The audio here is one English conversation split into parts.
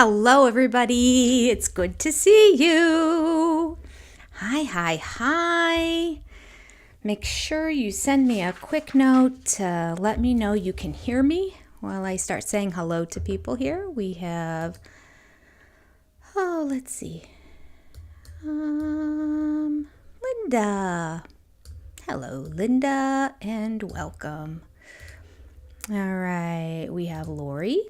Hello, everybody. It's good to see you. Hi. Make sure you send me a quick note to let me know you can hear me while I start saying hello to people here. We have, let's see. Linda. Hello, Linda, and welcome. All right, we have Lori.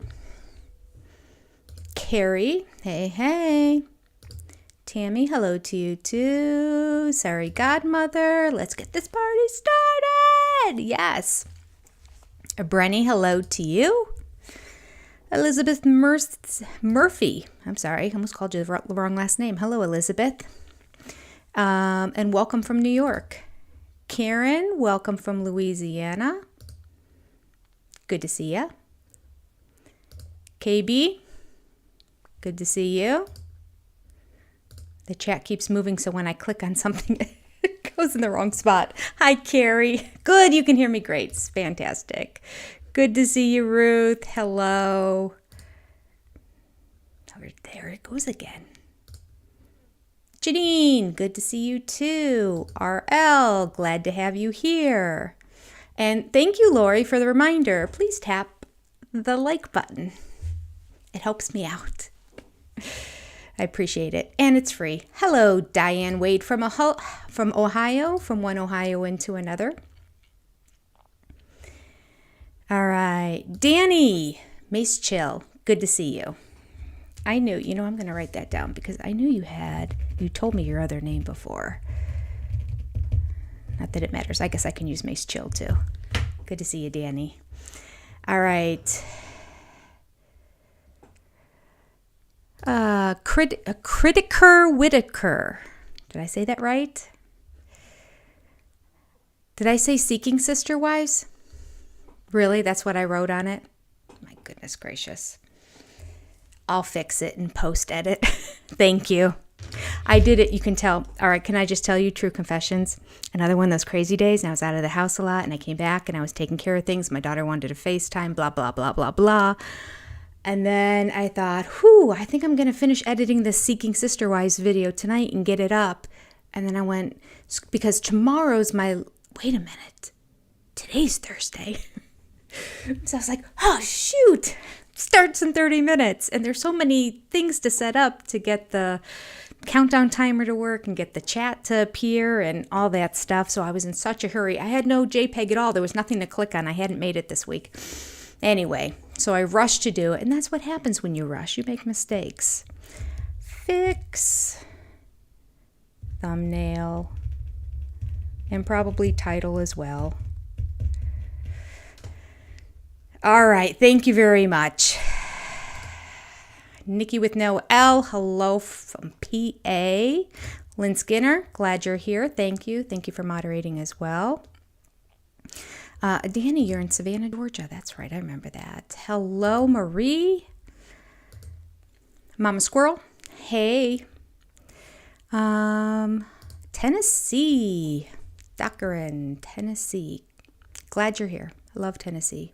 Carrie, hey. Tammy, hello to you too. Sorry, Godmother. Let's get this party started. Yes. Brenny, hello to you. Elizabeth Murphy. I'm sorry, I almost called you the wrong last name. Hello, Elizabeth. And welcome from New York. Karen, welcome from Louisiana. Good to see you. KB, good to see you. The chat keeps moving, so when I click on something, it goes in the wrong spot. Hi, Carrie. Good, you can hear me great. It's fantastic. Good to see you, Ruth. Hello. There it goes again. Janine, good to see you too. RL, glad to have you here. And thank you, Lori, for the reminder. Please tap the like button. It helps me out. I appreciate it. And it's free. Hello, Diane Wade from Ohio, from one Ohio into another. All right. Danny, Mace Chill, good to see you. I knew, I'm going to write that down because I knew you told me your other name before. Not that it matters. I guess I can use Mace Chill too. Good to see you, Danny. All right. Critiker Whitaker. Did I say that right? Did I say Seeking Sister Wives? Really? That's what I wrote on it? My goodness gracious. I'll fix it and post edit. Thank you. I did it. You can tell. All right. Can I just tell you true confessions? Another one of those crazy days. And I was out of the house a lot and I came back and I was taking care of things. My daughter wanted to FaceTime, blah, blah, blah, blah, blah. And then I thought, I think I'm going to finish editing this Seeking Sister Wives video tonight and get it up. And then I went, because tomorrow's wait a minute. Today's Thursday. So I was like, shoot. Starts in 30 minutes. And there's so many things to set up to get the countdown timer to work and get the chat to appear and all that stuff. So I was in such a hurry. I had no JPEG at all. There was nothing to click on. I hadn't made it this week. Anyway, so I rushed to do it. And that's what happens when you rush. You make mistakes. Fix. Thumbnail. And probably title as well. All right. Thank you very much. Nikki with no L. Hello from PA. Lynn Skinner. Glad you're here. Thank you. Thank you for moderating as well. Danny, you're in Savannah, Georgia. That's right. I remember that. Hello, Marie. Mama Squirrel. Hey. Tennessee. Dockerin, Tennessee. Glad you're here. I love Tennessee.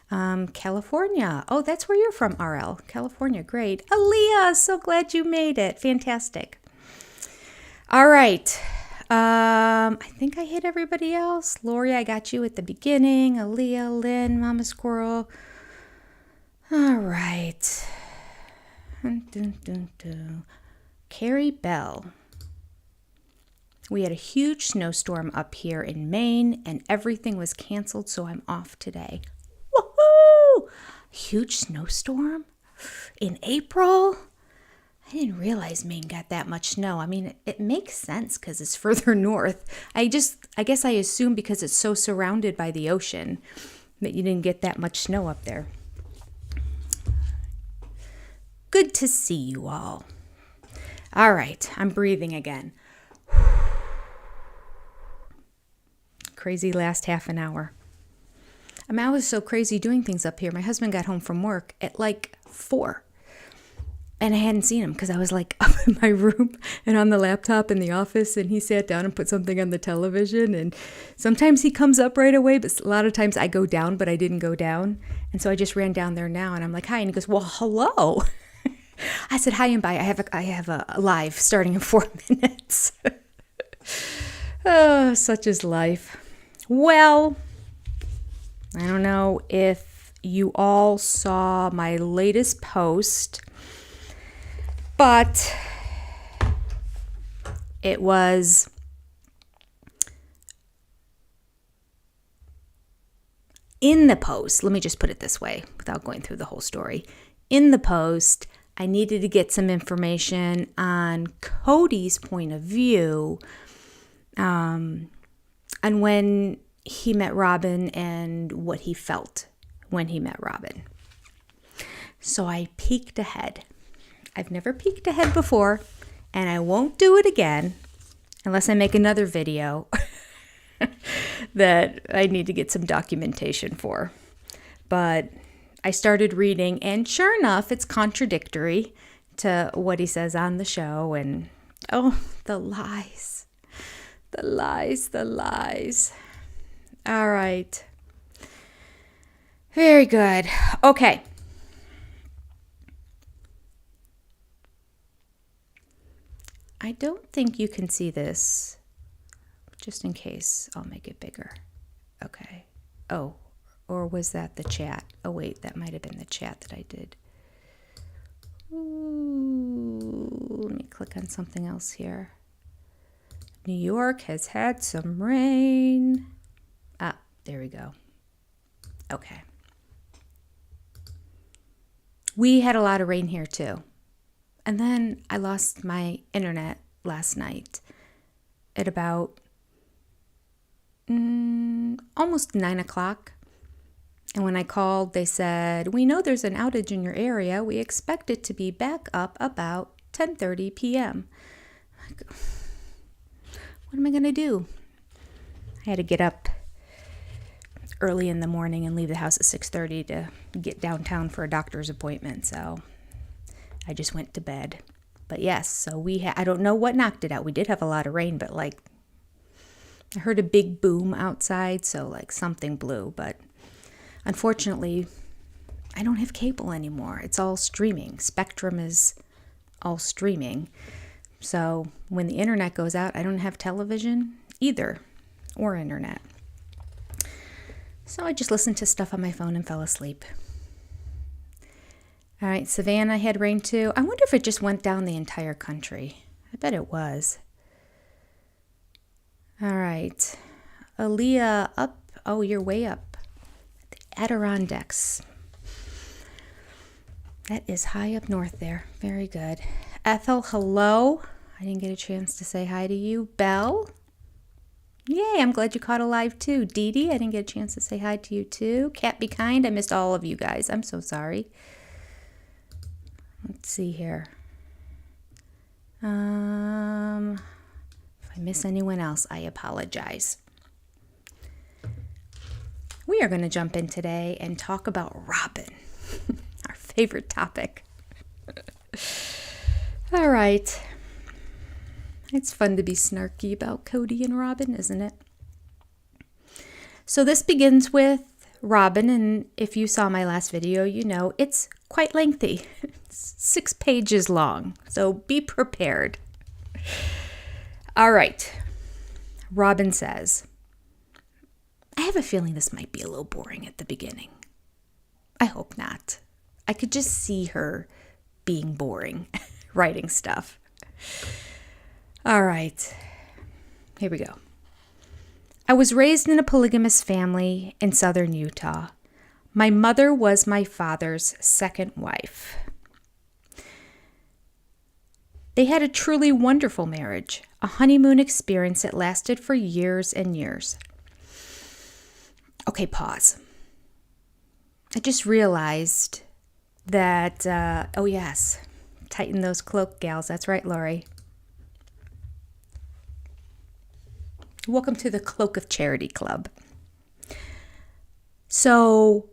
California. Oh, that's where you're from, RL. California. Great. Aaliyah, so glad you made it. Fantastic. All right. I think I hit everybody else. Lori, I got you at the beginning. Aaliyah, Lynn, Mama Squirrel. All right. Carrie Bell. We had a huge snowstorm up here in Maine, and everything was canceled, so I'm off today. Woohoo! Huge snowstorm? In April? I didn't realize Maine got that much snow. I mean, it makes sense because it's further north. I guess I assume because it's so surrounded by the ocean that you didn't get that much snow up there. Good to see you all. All right, I'm breathing again. Crazy last half an hour. I mean, I was so crazy doing things up here. My husband got home from work at like 4. And I hadn't seen him because I was like up in my room and on the laptop in the office, and he sat down and put something on the television. And sometimes he comes up right away, but a lot of times I go down, but I didn't go down. And so I just ran down there now and I'm like, hi. And he goes, well, hello. I said, hi and bye. I have a live starting in 4 minutes. Oh, such is life. Well, I don't know if you all saw my latest post, but it was in the post. Let me just put it this way without going through the whole story. In the post, I needed to get some information on Cody's point of view on when he met Robin and what he felt when he met Robin. So I peeked ahead. I've never peeked ahead before, and I won't do it again unless I make another video that I need to get some documentation for. But I started reading, and sure enough, it's contradictory to what he says on the show. And oh, the lies. The lies, the lies. All right. Very good. Okay. I don't think you can see this. Just in case, I'll make it bigger. Okay. Oh, or was that the chat? Oh, wait, that might have been the chat that I did. Ooh, let me click on something else here. New York has had some rain. Ah, there we go. Okay. We had a lot of rain here too. And then I lost my internet last night at about almost 9 o'clock. And when I called, they said, we know there's an outage in your area. We expect it to be back up about 10:30 p.m. What am I going to do? I had to get up early in the morning and leave the house at 6:30 to get downtown for a doctor's appointment. So I just went to bed. But yes, so I don't know what knocked it out. We did have a lot of rain, but like I heard a big boom outside, so like something blew. But unfortunately, I don't have cable anymore. It's all streaming. Spectrum is all streaming. So when the internet goes out, I don't have television either or internet. So I just listened to stuff on my phone and fell asleep. All right, Savannah had rain too. I wonder if it just went down the entire country. I bet it was. All right. Aaliyah, up. Oh, you're way up. The Adirondacks. That is high up north there. Very good. Ethel, hello. I didn't get a chance to say hi to you. Belle. Yay, I'm glad you caught a live too. Dee Dee, I didn't get a chance to say hi to you too. Cat Be Kind, I missed all of you guys. I'm so sorry. Let's see here. If I miss anyone else, I apologize. We are going to jump in today and talk about Robin, our favorite topic. All right. It's fun to be snarky about Cody and Robin, isn't it? So this begins with Robin, and if you saw my last video, you know it's quite lengthy. It's 6 pages long, so be prepared. All right. Robin says, I have a feeling this might be a little boring at the beginning. I hope not. I could just see her being boring, writing stuff. All right, here we go. I was raised in a polygamous family in southern Utah. My mother was my father's second wife. They had a truly wonderful marriage, a honeymoon experience that lasted for years and years. Okay, pause. I just realized that, oh yes, tighten those cloak gals. That's right, Lori. Welcome to the Cloak of Charity Club. So,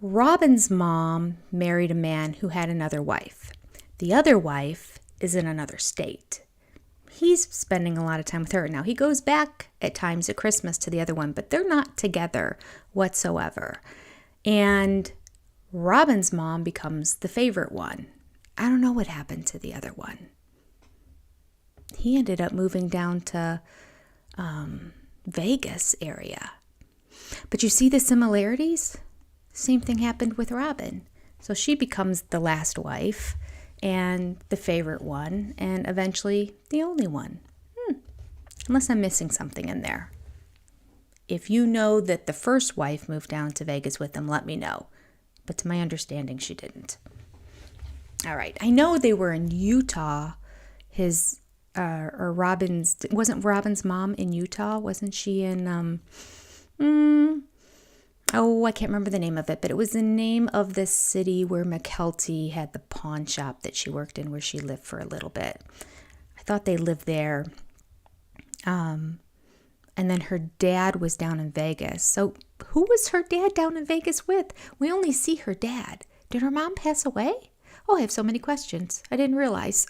Robin's mom married a man who had another wife. The other wife is in another state. He's spending a lot of time with her. Now, he goes back at times at Christmas to the other one, but they're not together whatsoever. And Robin's mom becomes the favorite one. I don't know what happened to the other one. He ended up moving down to Vegas area. But you see the similarities? Same thing happened with Robin. So she becomes the last wife and the favorite one and eventually the only one. Unless I'm missing something in there. If you know that the first wife moved down to Vegas with him, let me know. But to my understanding, she didn't. All right. I know they were in Utah. Wasn't Robin's mom in Utah? Wasn't she in, I can't remember the name of it, but it was the name of the city where McKelty had the pawn shop that she worked in, where she lived for a little bit. I thought they lived there. And then her dad was down in Vegas. So who was her dad down in Vegas with? We only see her dad. Did her mom pass away? Oh, I have so many questions. I didn't realize.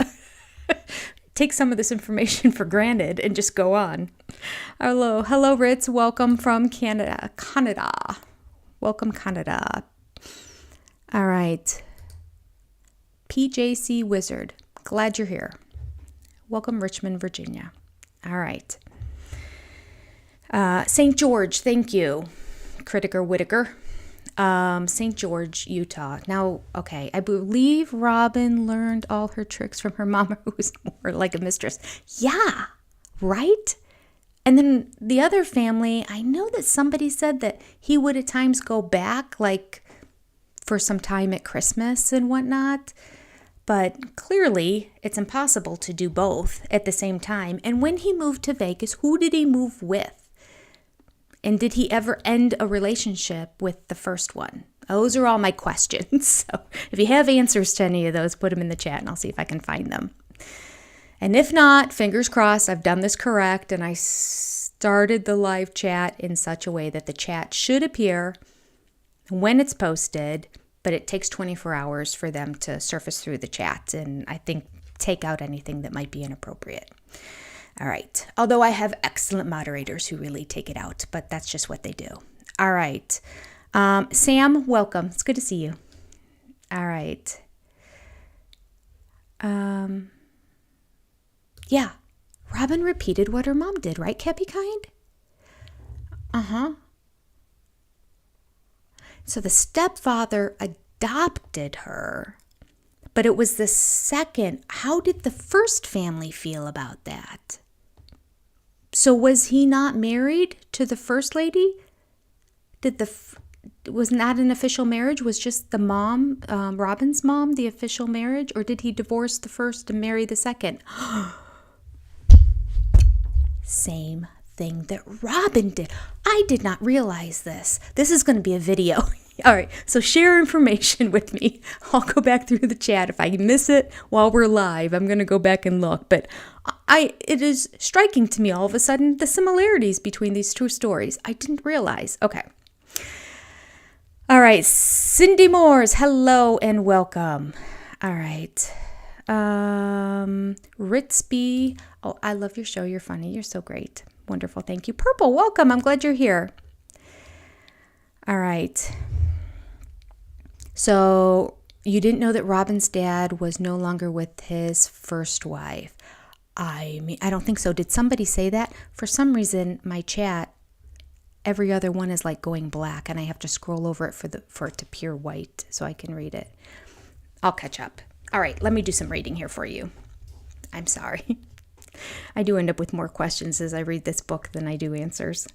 Take some of this information for granted and just go on. Hello, Ritz. Welcome from Canada. Welcome, Canada. All right. PJC Wizard. Glad you're here. Welcome, Richmond, Virginia. All right. St. George, thank you. Critiker Whitaker. St. George, Utah. Now, okay, I believe Robin learned all her tricks from her mama, who was more like a mistress. Yeah, right? And then the other family, I know that somebody said that he would at times go back, like for some time at Christmas and whatnot. But clearly, it's impossible to do both at the same time. And when he moved to Vegas, who did he move with? And did he ever end a relationship with the first one? Those are all my questions. So if you have answers to any of those, put them in the chat and I'll see if I can find them. And if not, fingers crossed, I've done this correct and I started the live chat in such a way that the chat should appear when it's posted, but it takes 24 hours for them to surface through the chat and I think take out anything that might be inappropriate. All right. Although I have excellent moderators who really take it out, but that's just what they do. All right. Sam, welcome. It's good to see you. All right. Yeah. Robin repeated what her mom did, right, Cappy Kind? Uh-huh. So the stepfather adopted her, but it was the second. How did the first family feel about that? So was he not married to the first lady? Was not an official marriage? Was just the mom, Robin's mom, the official marriage? Or did he divorce the first and marry the second? Same thing that Robin did. I did not realize this. This is going to be a video. All right, so share information with me. I'll go back through the chat. If I miss it while we're live, I'm going to go back and look. But it is striking to me all of a sudden the similarities between these two stories. I didn't realize. Okay. All right, Cindy Moores, hello and welcome. All right. Ritzby, oh, I love your show. You're funny. You're so great. Wonderful. Thank you. Purple, welcome. I'm glad you're here. All right. So you didn't know that Robin's dad was no longer with his first wife. I mean, I don't think so. Did somebody say that? For some reason, my chat, every other one is like going black, and I have to scroll over it for it to appear white so I can read it. I'll catch up. All right, let me do some reading here for you. I'm sorry. I do end up with more questions as I read this book than I do answers.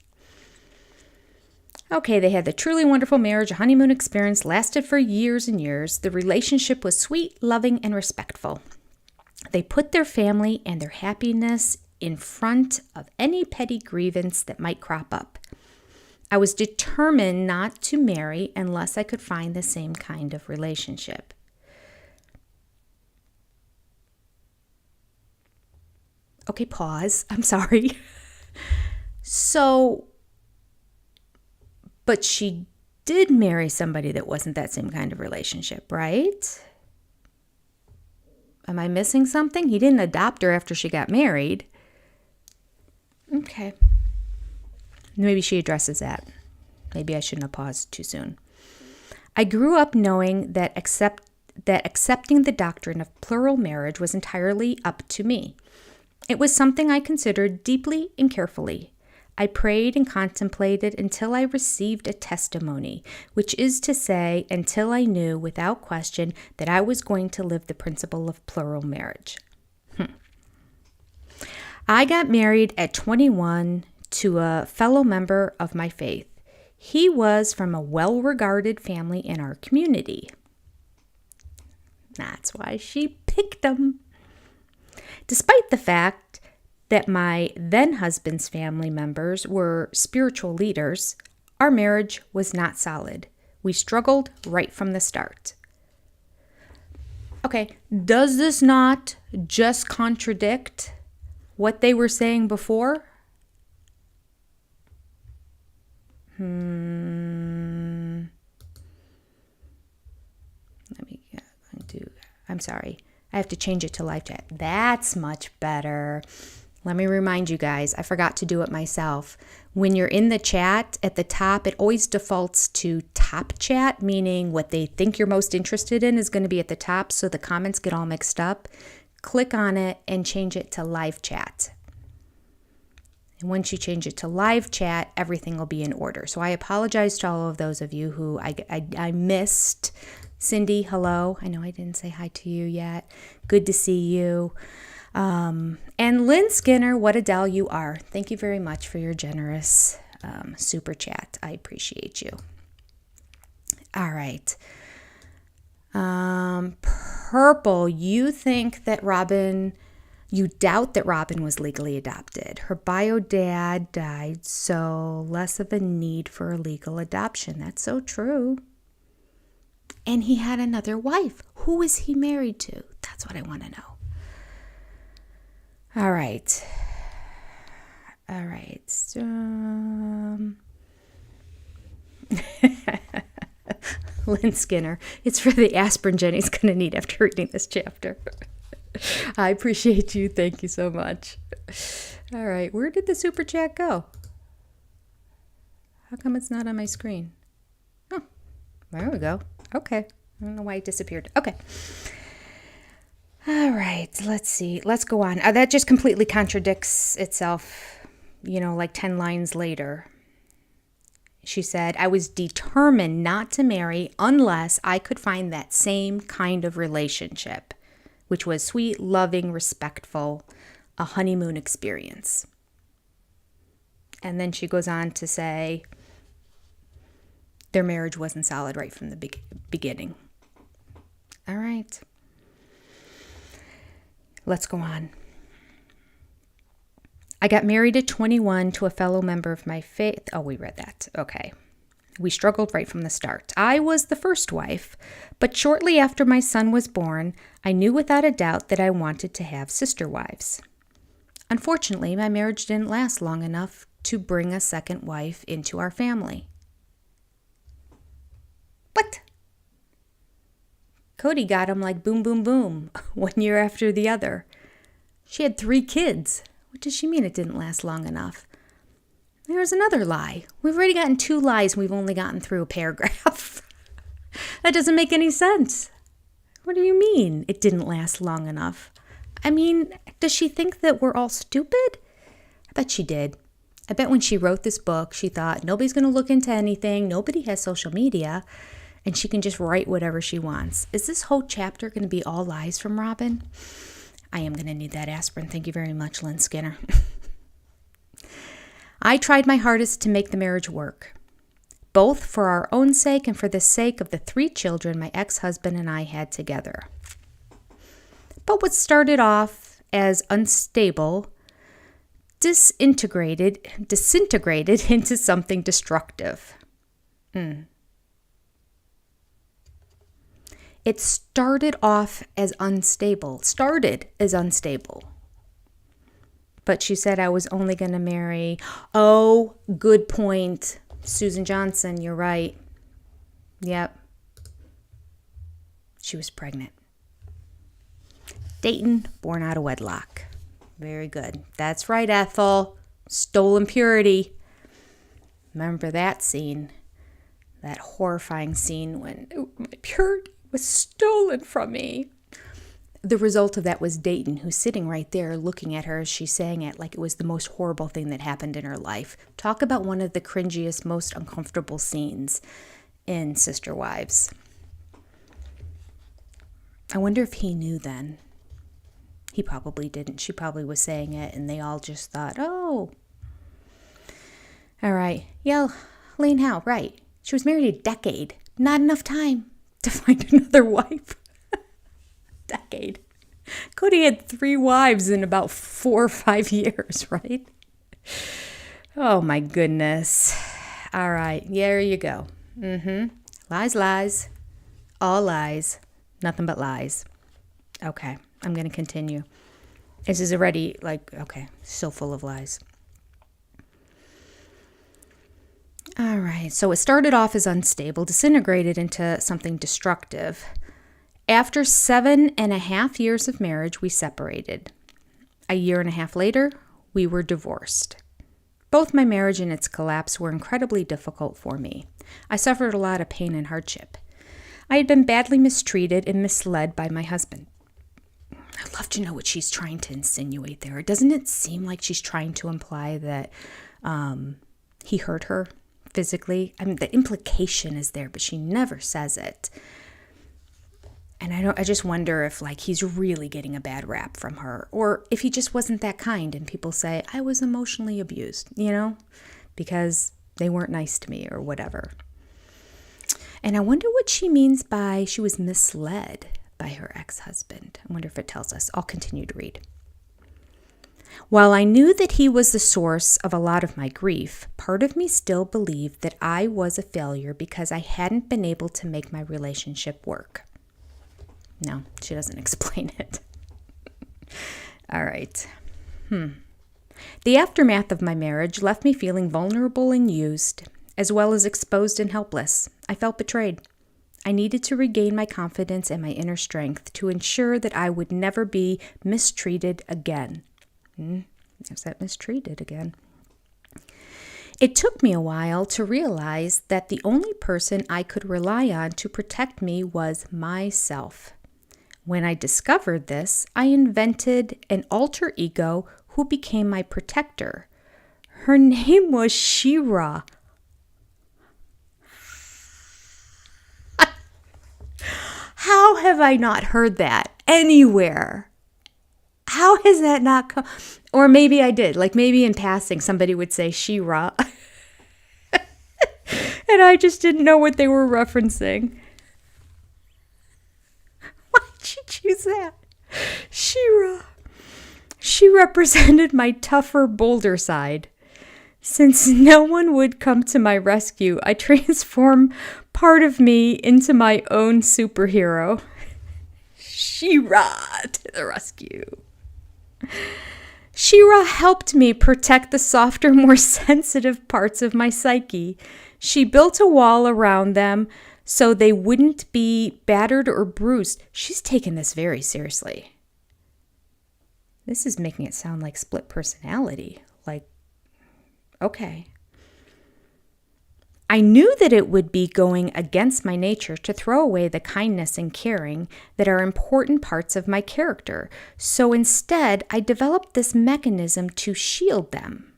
Okay, they had the truly wonderful marriage. A honeymoon experience lasted for years and years. The relationship was sweet, loving, and respectful. They put their family and their happiness in front of any petty grievance that might crop up. I was determined not to marry unless I could find the same kind of relationship. Okay, pause. I'm sorry. But she did marry somebody that wasn't that same kind of relationship, right? Am I missing something? He didn't adopt her after she got married. Okay. Maybe she addresses that. Maybe I shouldn't have paused too soon. I grew up knowing that that accepting the doctrine of plural marriage was entirely up to me. It was something I considered deeply and carefully. I prayed and contemplated until I received a testimony, which is to say, until I knew without question that I was going to live the principle of plural marriage. I got married at 21 to a fellow member of my faith. He was from a well-regarded family in our community. That's why she picked him. Despite the fact that my then husband's family members were spiritual leaders, our marriage was not solid. We struggled right from the start. Okay, does this not just contradict what they were saying before? I'm sorry. I have to change it to live chat. That's much better. Let me remind you guys, I forgot to do it myself. When you're in the chat at the top, it always defaults to top chat, meaning what they think you're most interested in is going to be at the top, so the comments get all mixed up. Click on it and change it to live chat. And once you change it to live chat, everything will be in order. So I apologize to all of those of you who I missed. Cindy, hello. I know I didn't say hi to you yet. Good to see you. And Lynn Skinner, what a doll you are. Thank you very much for your generous super chat. I appreciate you. All right. Purple, you think that you doubt that Robin was legally adopted. Her bio dad died, so less of a need for a legal adoption. That's so true. And he had another wife. Who is he married to? That's what I want to know. All right. Lynn Skinner. It's for the aspirin Jenny's going to need after reading this chapter. I appreciate you. Thank you so much. All right. Where did the super chat go? How come it's not on my screen? Oh, there we go. Okay. I don't know why it disappeared. Okay. All right. Let's see. Let's go on. That just completely contradicts itself, like 10 lines later. She said, I was determined not to marry unless I could find that same kind of relationship, which was sweet, loving, respectful, a honeymoon experience. And then she goes on to say their marriage wasn't solid right from the beginning. All right. Let's go on. I got married at 21 to a fellow member of my faith. Oh, we read that. Okay. We struggled right from the start. I was the first wife, but shortly after my son was born, I knew without a doubt that I wanted to have sister wives. Unfortunately, my marriage didn't last long enough to bring a second wife into our family. What? Cody got him like boom, boom, boom, 1 year after the other. She had 3 kids. What does she mean it didn't last long enough? There's another lie. We've already gotten 2 lies and we've only gotten through a paragraph. That doesn't make any sense. What do you mean it didn't last long enough? I mean, does she think that we're all stupid? I bet she did. I bet when she wrote this book, she thought nobody's going to look into anything. Nobody has social media. And she can just write whatever she wants. Is this whole chapter going to be all lies from Robin? I am going to need that aspirin. Thank you very much, Lynn Skinner. I tried my hardest to make the marriage work, both for our own sake and for the sake of the 3 children my ex-husband and I had together. But what started off as unstable disintegrated into something destructive. It started as unstable. But she said I was only going to marry. Oh, good point. Susan Johnson, you're right. Yep. She was pregnant. Dayton, born out of wedlock. Very good. That's right, Ethel. Stolen purity. Remember that scene? That horrifying scene when my purity was stolen from me. The result of that was Dayton, who's sitting right there looking at her as she's saying it like it was the most horrible thing that happened in her life. Talk about one of the cringiest, most uncomfortable scenes in Sister Wives. I wonder if he knew then. He probably didn't. She probably was saying it and they all just thought, oh. All right. Yeah, Lane Howe, right. She was married a decade. Not enough time to find another wife. Decade. Cody had 3 wives in about 4 or 5 years, right? Oh my goodness. All right. There you go. Lies, lies. All lies. Nothing but lies. Okay. I'm going to continue. This is already so full of lies. All right. So it started off as unstable, disintegrated into something destructive. After 7.5 years of marriage, we separated. A year and a half later, we were divorced. Both my marriage and its collapse were incredibly difficult for me. I suffered a lot of pain and hardship. I had been badly mistreated and misled by my husband. I'd love to know what she's trying to insinuate there. Doesn't it seem like she's trying to imply that he hurt her physically? I mean, the implication is there, but she never says it. And I just wonder if he's really getting a bad rap from her, or if he just wasn't that kind and people say, I was emotionally abused, because they weren't nice to me or whatever. And I wonder what she means by she was misled by her ex-husband. I wonder if it tells us. I'll continue to read. While I knew that he was the source of a lot of my grief, part of me still believed that I was a failure because I hadn't been able to make my relationship work. No, she doesn't explain it. All right. The aftermath of my marriage left me feeling vulnerable and used, as well as exposed and helpless. I felt betrayed. I needed to regain my confidence and my inner strength to ensure that I would never be mistreated again. There's that mistreated again. It took me a while to realize that the only person I could rely on to protect me was myself. When I discovered this, I invented an alter ego who became my protector. Her name was She-Ra. How have I not heard that anywhere? How has that not come? Or maybe I did. Maybe in passing, somebody would say She-Ra. And I just didn't know what they were referencing. Why did you choose that? She-Ra. She represented my tougher, bolder side. Since no one would come to my rescue, I transformed part of me into my own superhero. She-Ra to the rescue. She-Ra helped me protect the softer, more sensitive parts of my psyche. She built a wall around them so they wouldn't be battered or bruised. She's taken this very seriously. This is making it sound like split personality. Okay. I knew that it would be going against my nature to throw away the kindness and caring that are important parts of my character. So instead, I developed this mechanism to shield them.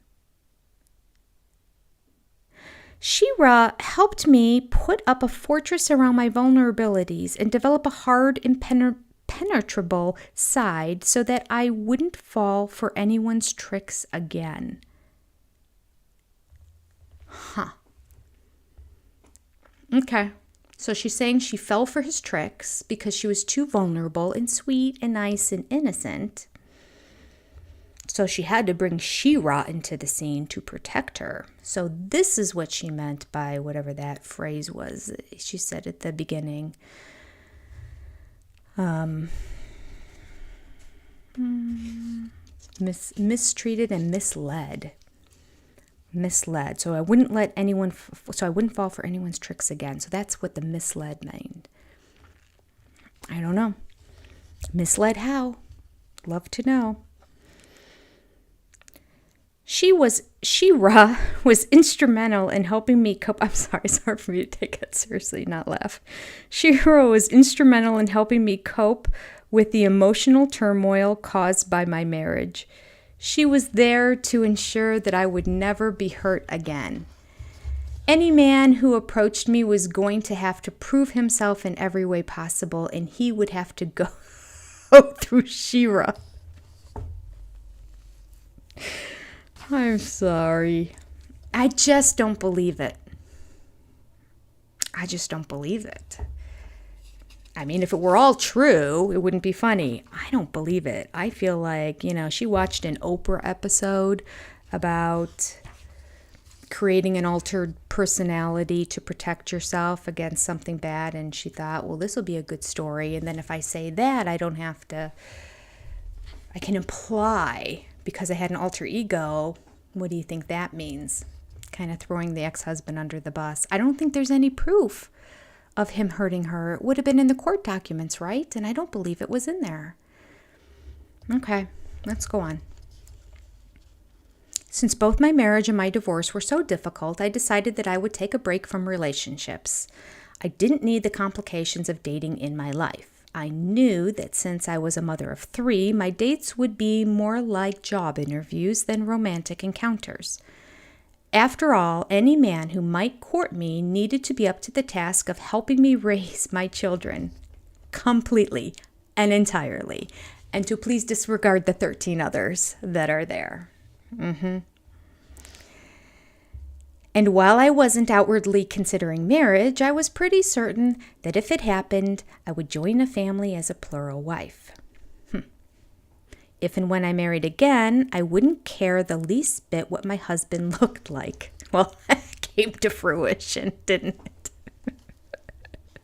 She-Ra helped me put up a fortress around my vulnerabilities and develop a hard, impenetrable side so that I wouldn't fall for anyone's tricks again. Okay, so she's saying she fell for his tricks because she was too vulnerable and sweet and nice and innocent. So she had to bring She-Ra into the scene to protect her. So this is what she meant by whatever that phrase was she said at the beginning. Mistreated and misled. So I wouldn't fall for anyone's tricks again. So that's what the misled meant. I don't know. Misled how? Love to know. Shira was instrumental in helping me cope. I'm sorry, it's hard for me to take it seriously, not laugh. Shira was instrumental in helping me cope with the emotional turmoil caused by my marriage. She was there to ensure that I would never be hurt again. Any man who approached me was going to have to prove himself in every way possible, and he would have to go through Shira. I'm sorry. I just don't believe it. I just don't believe it. I mean, if it were all true, it wouldn't be funny. I don't believe it. I feel like, she watched an Oprah episode about creating an altered personality to protect yourself against something bad, and she thought, well, this will be a good story. And then if I say that, I can imply, because I had an alter ego, what do you think that means? Kind of throwing the ex-husband under the bus. I don't think there's any proof of him hurting her. It would have been in the court documents, right? And I don't believe it was in there. Okay, let's go on. Since both my marriage and my divorce were so difficult, I decided that I would take a break from relationships. I didn't need the complications of dating in my life. I knew that since I was a mother of 3, my dates would be more like job interviews than romantic encounters. After all, any man who might court me needed to be up to the task of helping me raise my children completely and entirely, and to please disregard the 13 others that are there. And while I wasn't outwardly considering marriage, I was pretty certain that if it happened, I would join a family as a plural wife. If and when I married again, I wouldn't care the least bit what my husband looked like. Well, that came to fruition, didn't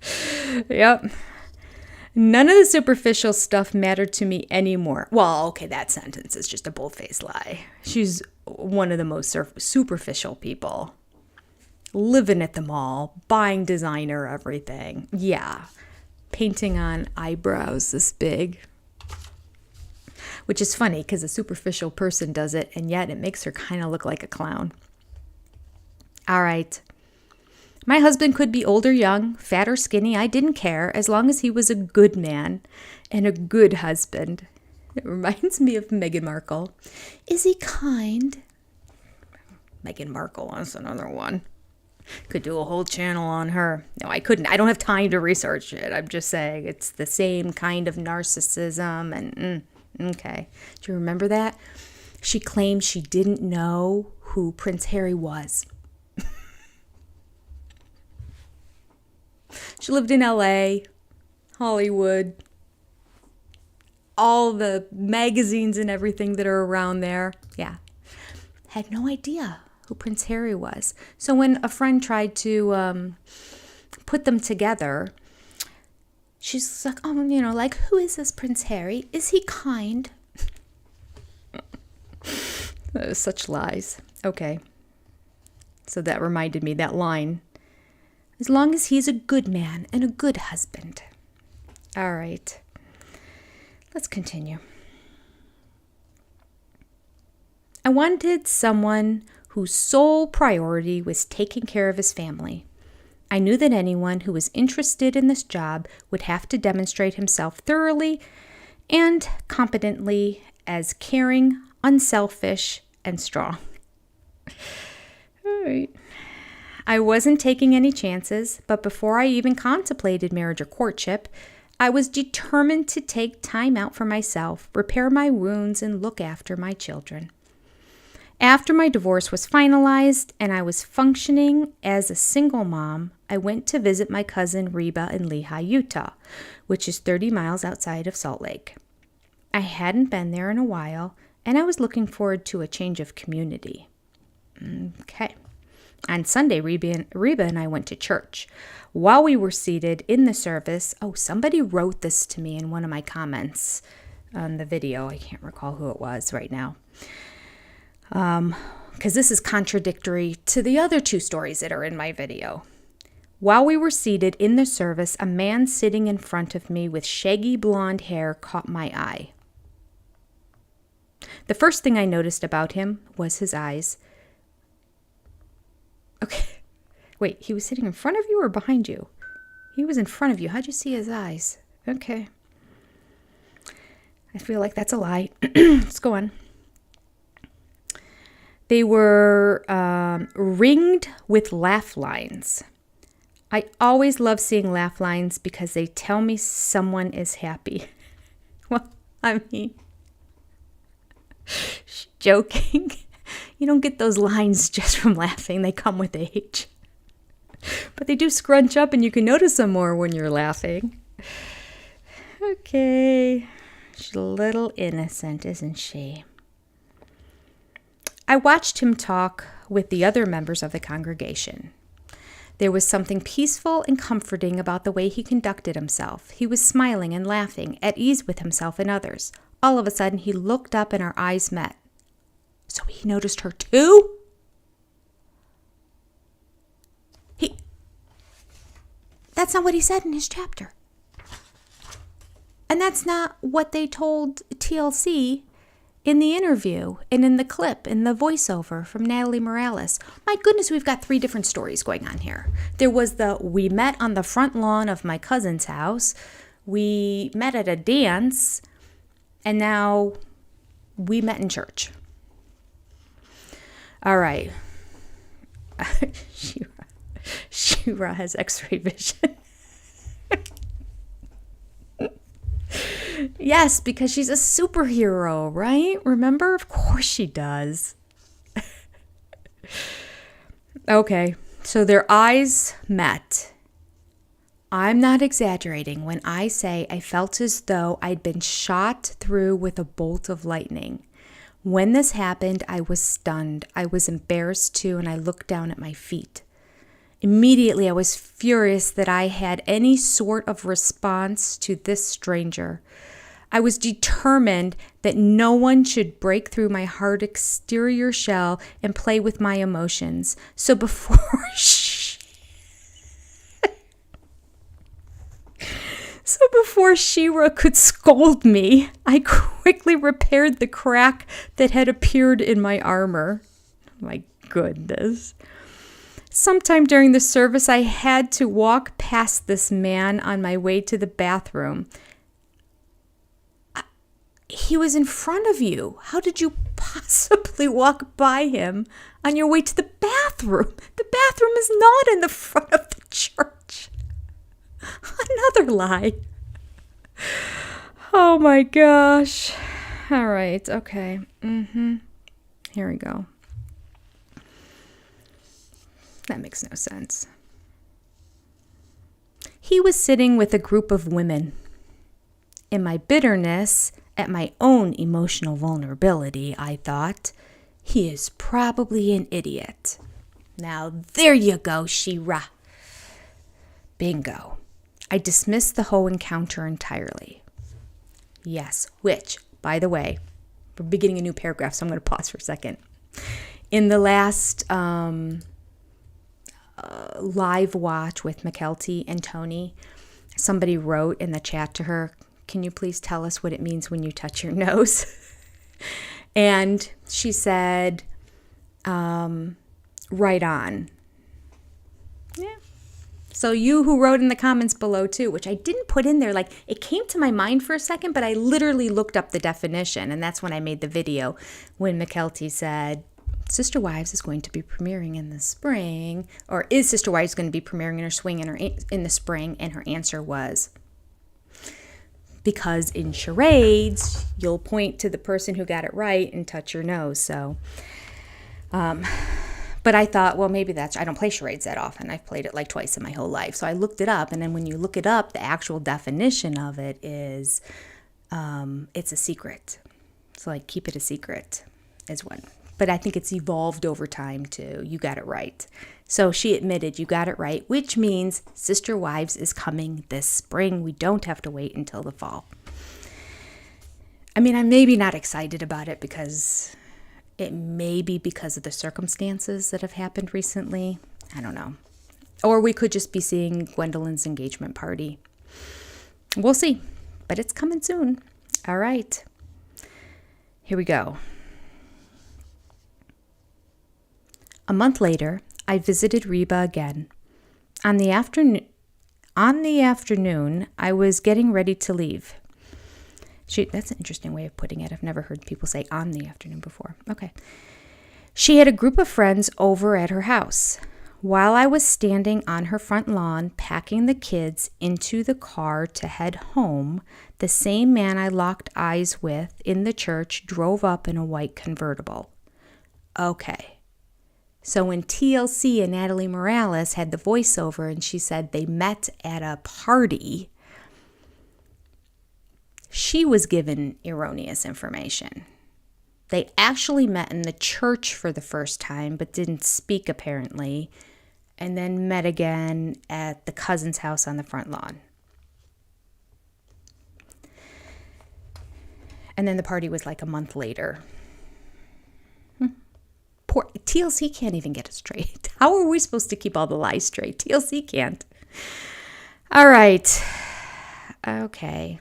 it? Yep. None of the superficial stuff mattered to me anymore. Well, okay, that sentence is just a bold-faced lie. She's one of the most superficial people. Living at the mall, buying designer everything. Yeah. Painting on eyebrows this big. Which is funny because a superficial person does it, and yet it makes her kind of look like a clown. All right. My husband could be old or young, fat or skinny. I didn't care as long as he was a good man and a good husband. It reminds me of Meghan Markle. Is he kind? Meghan Markle, that's another one. Could do a whole channel on her. No, I couldn't. I don't have time to research it. I'm just saying it's the same kind of narcissism and... Okay. Do you remember that? She claimed she didn't know who Prince Harry was. She lived in LA, Hollywood, all the magazines and everything that are around there. Yeah. Had no idea who Prince Harry was. So when a friend tried to put them together, she's like, like, who is this Prince Harry? Is he kind? Such lies. Okay. So that reminded me, that line. As long as he's a good man and a good husband. All right. Let's continue. I wanted someone whose sole priority was taking care of his family. I knew that anyone who was interested in this job would have to demonstrate himself thoroughly and competently as caring, unselfish, and strong. All right. I wasn't taking any chances, but before I even contemplated marriage or courtship, I was determined to take time out for myself, repair my wounds, and look after my children. After my divorce was finalized and I was functioning as a single mom, I went to visit my cousin Reba in Lehi, Utah, which is 30 miles outside of Salt Lake. I hadn't been there in a while, and I was looking forward to a change of community. Okay. On Sunday, Reba and I went to church. While we were seated in the service, somebody wrote this to me in one of my comments on the video. I can't recall who it was right now. Because this is contradictory to the other 2 stories that are in my video. While we were seated in the service, a man sitting in front of me with shaggy blonde hair caught my eye. The first thing I noticed about him was his eyes. Okay. Wait, he was sitting in front of you or behind you? He was in front of you. How'd you see his eyes? Okay. I feel like that's a lie. Let's go on. They were ringed with laugh lines. I always love seeing laugh lines because they tell me someone is happy. Well, I mean, joking. You don't get those lines just from laughing. They come with age. But they do scrunch up and you can notice them more when you're laughing. Okay. She's a little innocent, isn't she? I watched him talk with the other members of the congregation. There was something peaceful and comforting about the way he conducted himself. He was smiling and laughing, at ease with himself and others. All of a sudden, he looked up and our eyes met. So he noticed her too? That's not what he said in his chapter. And that's not what they told TLC in the interview and in the clip, in the voiceover from Natalie Morales. My goodness, we've got 3 different stories going on here. There was we met on the front lawn of my cousin's house. We met at a dance. And now we met in church. All right. Shira has x-ray vision. Yes, because she's a superhero, right? Remember? Of course she does. Okay, so their eyes met. I'm not exaggerating when I say I felt as though I'd been shot through with a bolt of lightning. When this happened, I was stunned. I was embarrassed too, and I looked down at my feet. Immediately, I was furious that I had any sort of response to this stranger. I was determined that no one should break through my hard exterior shell and play with my emotions. So before Shira could scold me, I quickly repaired the crack that had appeared in my armor. My goodness. Sometime during the service, I had to walk past this man on my way to the bathroom. He was in front of you. How did you possibly walk by him on your way to the bathroom? The bathroom is not in the front of the church. Another lie. Oh my gosh. All right. Okay. Here we go. That makes no sense. He was sitting with a group of women. In my bitterness at my own emotional vulnerability, I thought, he is probably an idiot. Now there you go, Shira. Bingo. I dismissed the whole encounter entirely. Yes, which, by the way, we're beginning a new paragraph, so I'm going to pause for a second. In the last live watch with McKelty and Tony, somebody wrote in the chat to her, can you please tell us what it means when you touch your nose? And she said, right on. Yeah. So you who wrote in the comments below too, which I didn't put in there, like it came to my mind for a second, but I literally looked up the definition, and that's when I made the video when McKelty said, Sister Wives is going to be premiering in the spring, or is Sister Wives going to be premiering in her swing in the spring? And her answer was, because in charades, you'll point to the person who got it right and touch your nose. So, but I thought, well, maybe I don't play charades that often. I've played it like twice in my whole life. So I looked it up, and then when you look it up, the actual definition of it is, it's a secret. So like, keep it a secret is one. But I think it's evolved over time to you got it right. So she admitted you got it right, which means Sister Wives is coming this spring. We don't have to wait until the fall. I mean, I'm maybe not excited about it because it may be because of the circumstances that have happened recently. I don't know. Or we could just be seeing Gwendolyn's engagement party. We'll see. But it's coming soon. All right. Here we go. A month later, I visited Reba again. On the afternoon, I was getting ready to leave. That's an interesting way of putting it. I've never heard people say on the afternoon before. Okay. She had a group of friends over at her house. While I was standing on her front lawn, packing the kids into the car to head home, the same man I locked eyes with in the church drove up in a white convertible. Okay. So when TLC and Natalie Morales had the voiceover and she said they met at a party, she was given erroneous information. They actually met in the church for the first time, but didn't speak apparently, and then met again at the cousin's house on the front lawn. And then the party was like a month later. Poor TLC can't even get it straight. How are we supposed to keep all the lies straight? TLC can't. All right. Okay.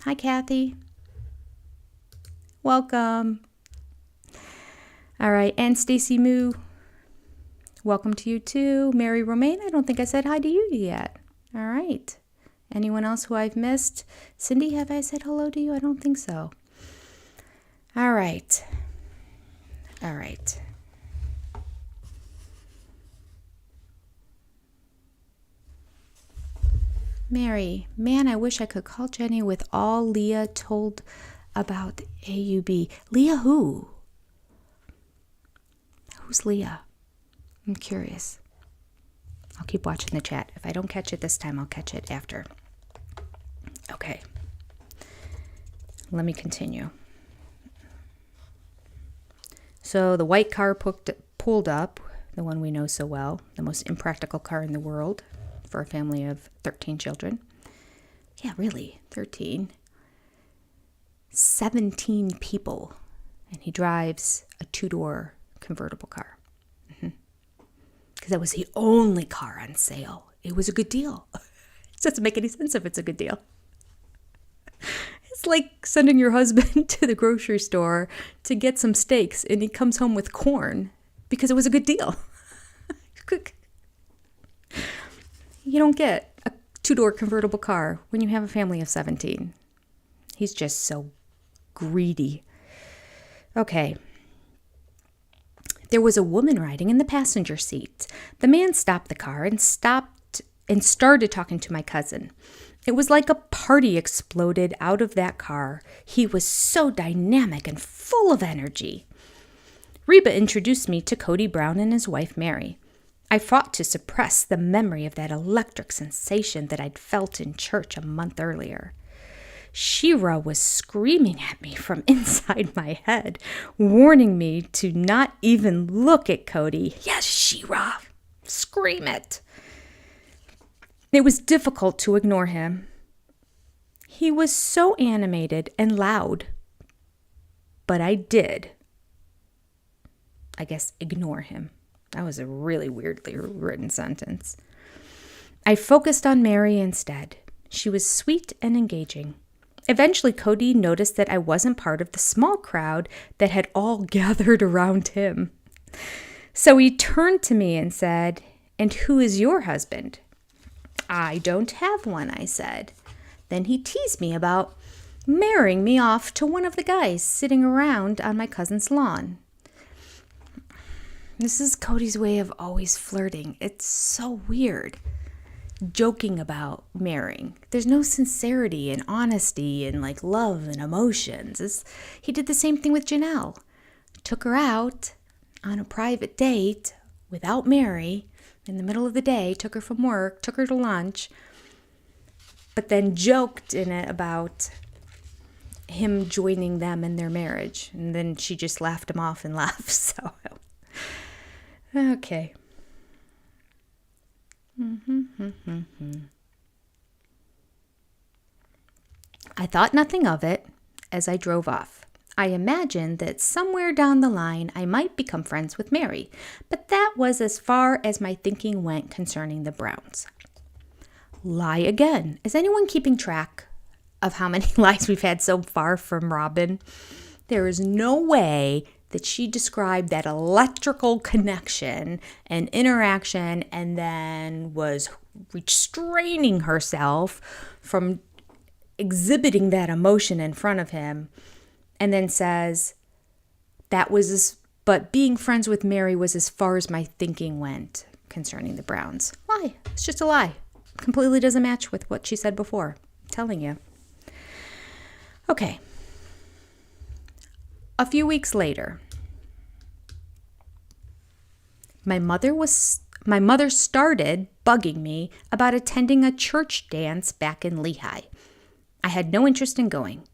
Hi, Kathy. Welcome. All right. And Stacy Moo. Welcome to you too. Mary Romaine, I don't think I said hi to you yet. All right. Anyone else who I've missed? Cindy, have I said hello to you? I don't think so. All right. All right. Mary, man, I wish I could call Jenny with all Leah told about AUB. Leah who? Who's Leah? I'm curious. I'll keep watching the chat. If I don't catch it this time, I'll catch it after. Okay. Let me continue. So the white car pulled up, the one we know so well, the most impractical car in the world for a family of 13 children. Yeah, really, 13. 17 people. And he drives a 2-door convertible car. Because that was the only car on sale. It was a good deal. It doesn't make any sense if it's a good deal. It's like sending your husband to the grocery store to get some steaks and he comes home with corn because it was a good deal. You don't get a 2-door convertible car when you have a family of 17. He's just so greedy. Okay. There was a woman riding in the passenger seat. The man stopped the car and started talking to my cousin. It was like a party exploded out of that car. He was so dynamic and full of energy. Reba introduced me to Cody Brown and his wife, Mary. I fought to suppress the memory of that electric sensation that I'd felt in church a month earlier. Shira was screaming at me from inside my head, warning me to not even look at Cody. Yes, Shira, scream it. It was difficult to ignore him. He was so animated and loud. But I did, I guess, ignore him. That was a really weirdly written sentence. I focused on Mary instead. She was sweet and engaging. Eventually, Cody noticed that I wasn't part of the small crowd that had all gathered around him. So he turned to me and said, "And who is your husband?" "I don't have one," I said. Then he teased me about marrying me off to one of the guys sitting around on my cousin's lawn. This is Cody's way of always flirting. It's so weird. Joking about marrying. There's no sincerity and honesty and like love and emotions. He did the same thing with Janelle. Took her out on a private date without Mary in the middle of the day, took her from work, took her to lunch, but then joked in it about him joining them in their marriage. And then she just laughed him off and laughed. So, okay. I thought nothing of it as I drove off. I imagined that somewhere down the line I might become friends with Mary, but that was as far as my thinking went concerning the Browns. Lie again. Is anyone keeping track of how many lies we've had so far from Robin? There is no way that she described that electrical connection and interaction and then was restraining herself from exhibiting that emotion in front of him, and then says, but being friends with Mary was as far as my thinking went concerning the Browns. Lie. It's just a lie. Completely doesn't match with what she said before. I'm telling you. Okay. A few weeks later, my mother started bugging me about attending a church dance back in Lehigh. I had no interest in going.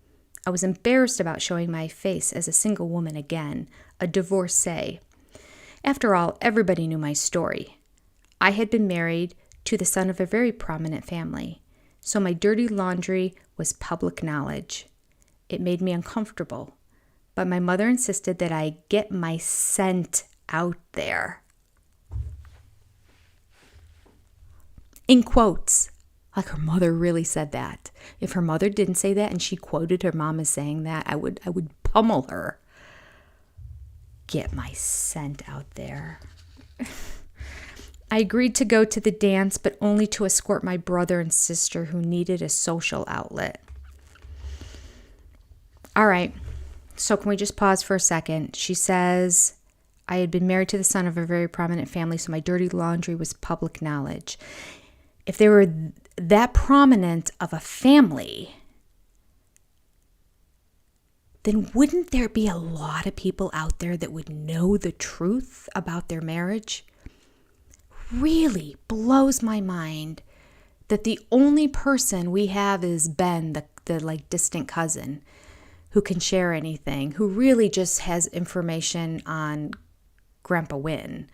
I was embarrassed about showing my face as a single woman again, a divorcee. After all, everybody knew my story. I had been married to the son of a very prominent family, so my dirty laundry was public knowledge. It made me uncomfortable, but my mother insisted that I get my scent out there. In quotes, like her mother really said that. If her mother didn't say that and she quoted her mom as saying that, I would pummel her. Get my scent out there. I agreed to go to the dance, but only to escort my brother and sister who needed a social outlet. All right, so can we just pause for a second? She says, I had been married to the son of a very prominent family, so my dirty laundry was public knowledge. If they were that prominent of a family, then wouldn't there be a lot of people out there that would know the truth about their marriage? Really blows my mind that the only person we have is Ben, the like distant cousin, who can share anything, who really just has information on Grandpa Wynn.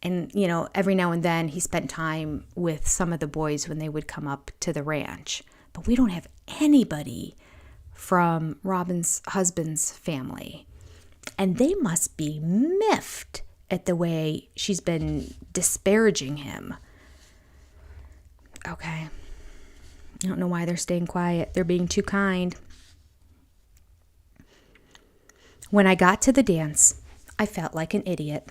And, you know, every now and then he spent time with some of the boys when they would come up to the ranch. But we don't have anybody from Robin's husband's family. And they must be miffed at the way she's been disparaging him. Okay. I don't know why they're staying quiet. They're being too kind. When I got to the dance, I felt like an idiot.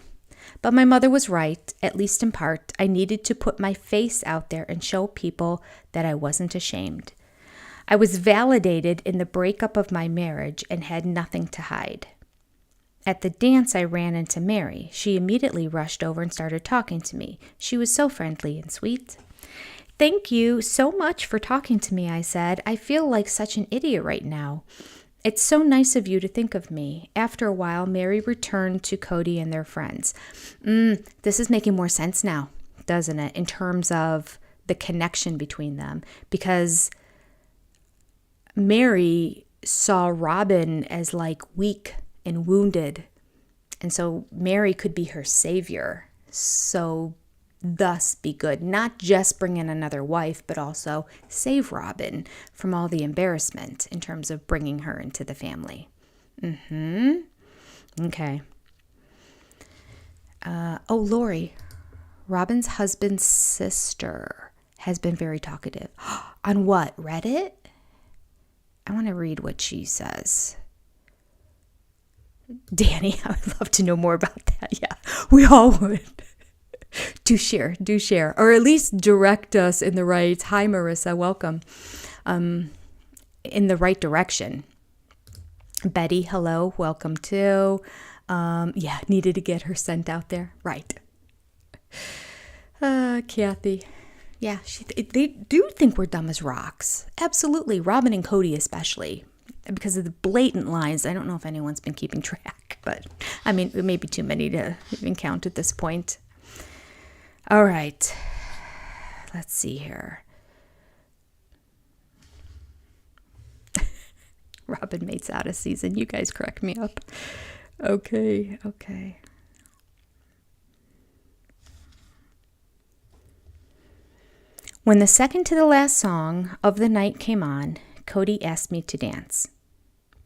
But my mother was right, at least in part. I needed to put my face out there and show people that I wasn't ashamed. I was validated in the breakup of my marriage and had nothing to hide. At the dance, I ran into Mary. She immediately rushed over and started talking to me. She was so friendly and sweet. Thank you so much for talking to me, I said. I feel like such an idiot right now. It's so nice of you to think of me. After a while, Mary returned to Cody and their friends. This is making more sense now, doesn't it, in terms of the connection between them? Because Mary saw Robin as like weak and wounded. And so Mary could be her savior. So thus be good. Not just bring in another wife, but also save Robin from all the embarrassment in terms of bringing her into the family. Okay. Lori, Robin's husband's sister, has been very talkative. On what? Reddit? I want to read what she says. Danny, I would love to know more about that. Yeah, we all would. Do share, or at least direct us in the right, hi Marissa, welcome, in the right direction. Betty, hello, welcome too. Needed to get her scent out there, right. Kathy, yeah, they do think we're dumb as rocks. Absolutely, Robin and Cody especially, because of the blatant lies. I don't know if anyone's been keeping track, but I mean, it may be too many to even count at this point. All right, let's see here. Robin mates out of season. You guys crack me up. Okay. When the second to the last song of the night came on, Cody asked me to dance.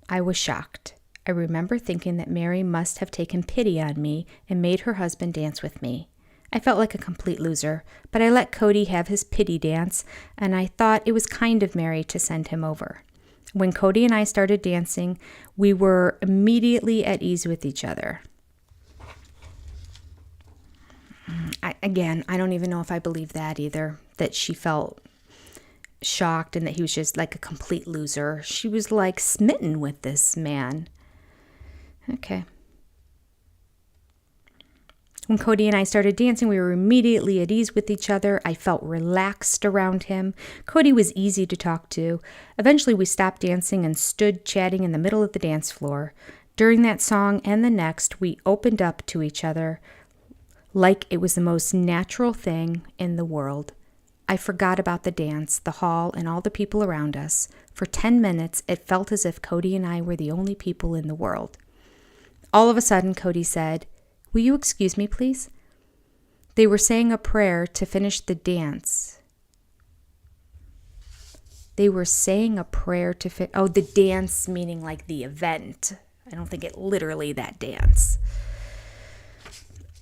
I was shocked. I remember thinking that Mary must have taken pity on me and made her husband dance with me. I felt like a complete loser, but I let Cody have his pity dance, and I thought it was kind of Mary to send him over. When Cody and I started dancing, we were immediately at ease with each other. I don't even know if I believe that either, that she felt shocked and that he was just like a complete loser. She was like smitten with this man. Okay. When Cody and I started dancing, we were immediately at ease with each other. I felt relaxed around him. Cody was easy to talk to. Eventually, we stopped dancing and stood chatting in the middle of the dance floor. During that song and the next, we opened up to each other like it was the most natural thing in the world. I forgot about the dance, the hall, and all the people around us. For 10 minutes, it felt as if Cody and I were the only people in the world. All of a sudden, Cody said, "Will you excuse me, please?" They were saying a prayer to finish the dance. They were saying a prayer to the dance meaning like the event. I don't think it literally that dance.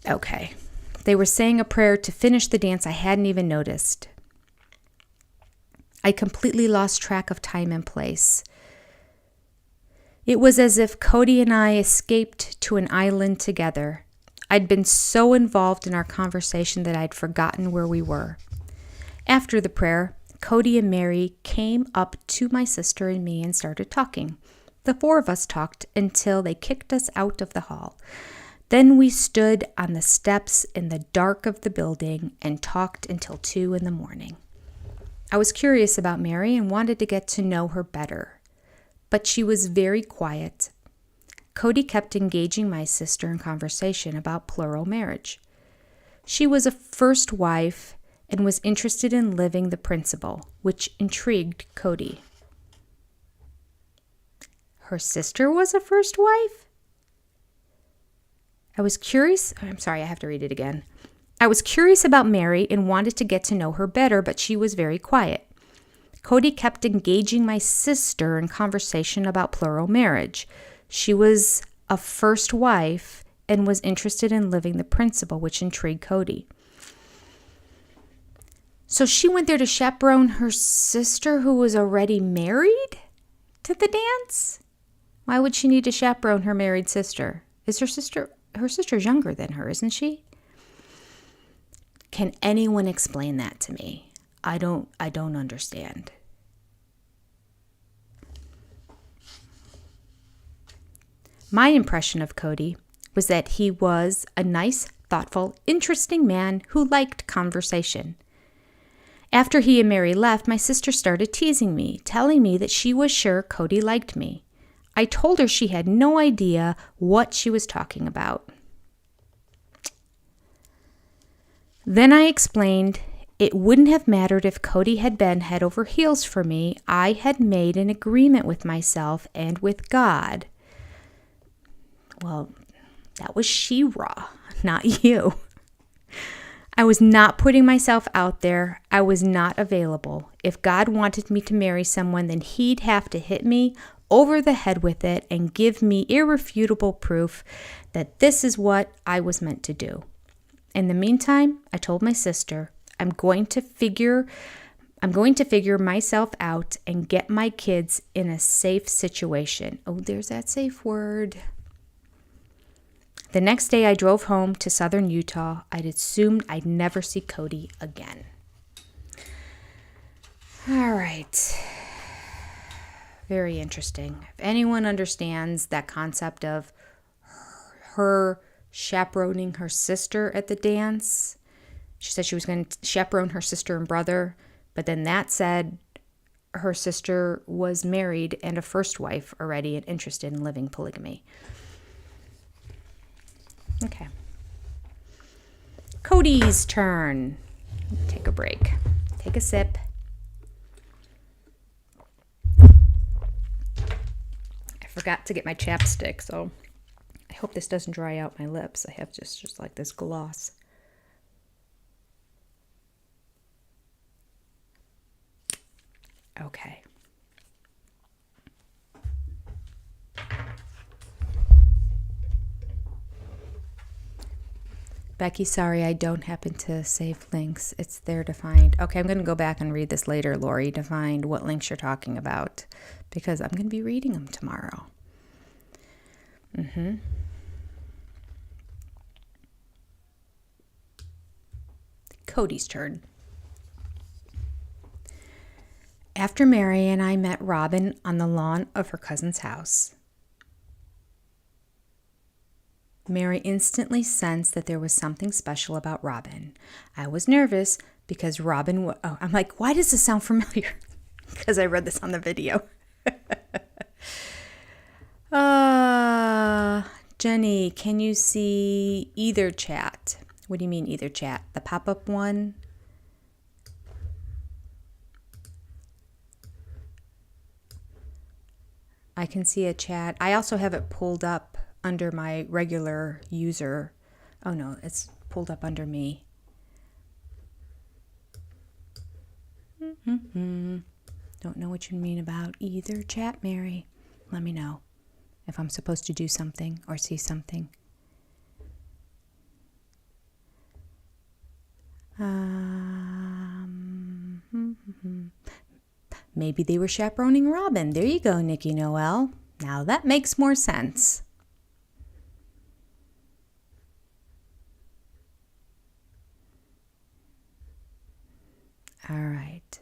Okay. They were saying a prayer to finish the dance. I hadn't even noticed. I completely lost track of time and place. It was as if Cody and I escaped to an island together. I'd been so involved in our conversation that I'd forgotten where we were. After the prayer, Cody and Mary came up to my sister and me and started talking. The four of us talked until they kicked us out of the hall. Then we stood on the steps in the dark of the building and talked until 2 a.m. I was curious about Mary and wanted to get to know her better, but she was very quiet. Cody kept engaging my sister in conversation about plural marriage. She was a first wife and was interested in living the principle, which intrigued Cody. Her sister was a first wife? I was curious. I'm sorry, I have to read it again. I was curious about Mary and wanted to get to know her better, but she was very quiet. Cody kept engaging my sister in conversation about plural marriage. She was a first wife and was interested in living the principle, which intrigued Cody. So she went there to chaperone her sister who was already married to the dance? Why would she need to chaperone her married sister? Is her sister's younger than her, isn't she? Can anyone explain that to me? I don't understand. My impression of Cody was that he was a nice, thoughtful, interesting man who liked conversation. After he and Mary left, my sister started teasing me, telling me that she was sure Cody liked me. I told her she had no idea what she was talking about. Then I explained it wouldn't have mattered if Cody had been head over heels for me. I had made an agreement with myself and with God. Well, that was She-Ra, not you. I was not putting myself out there. I was not available. If God wanted me to marry someone, then he'd have to hit me over the head with it and give me irrefutable proof that this is what I was meant to do. In the meantime, I told my sister, I'm going to figure myself out and get my kids in a safe situation. Oh, there's that safe word. The next day I drove home to southern Utah. I'd assumed I'd never see Cody again. All right. Very interesting. If anyone understands that concept of her chaperoning her sister at the dance, she said she was going to chaperone her sister and brother, but then that said her sister was married and a first wife already and interested in living polygamy. Okay. Cody's turn. Take a break. Take a sip. I forgot to get my chapstick, so I hope this doesn't dry out my lips. I have just like this gloss. Okay. Becky, sorry, I don't happen to save links. It's there to find. Okay, I'm going to go back and read this later, Lori, to find what links you're talking about, because I'm going to be reading them tomorrow. Cody's turn. After Mary and I met Robin on the lawn of her cousin's house, Mary instantly sensed that there was something special about Robin. I was nervous because Robin I'm like, why does this sound familiar? Because I read this on the video. Jenny, can you see either chat? What do you mean either chat? The pop-up one? I can see a chat. I also have it pulled up under my regular user. Oh no, it's pulled up under me. Don't know what you mean about either chat, Mary. Let me know if I'm supposed to do something or see something. Maybe they were chaperoning Robin. There you go, Nikki Noel. Now that makes more sense. All right.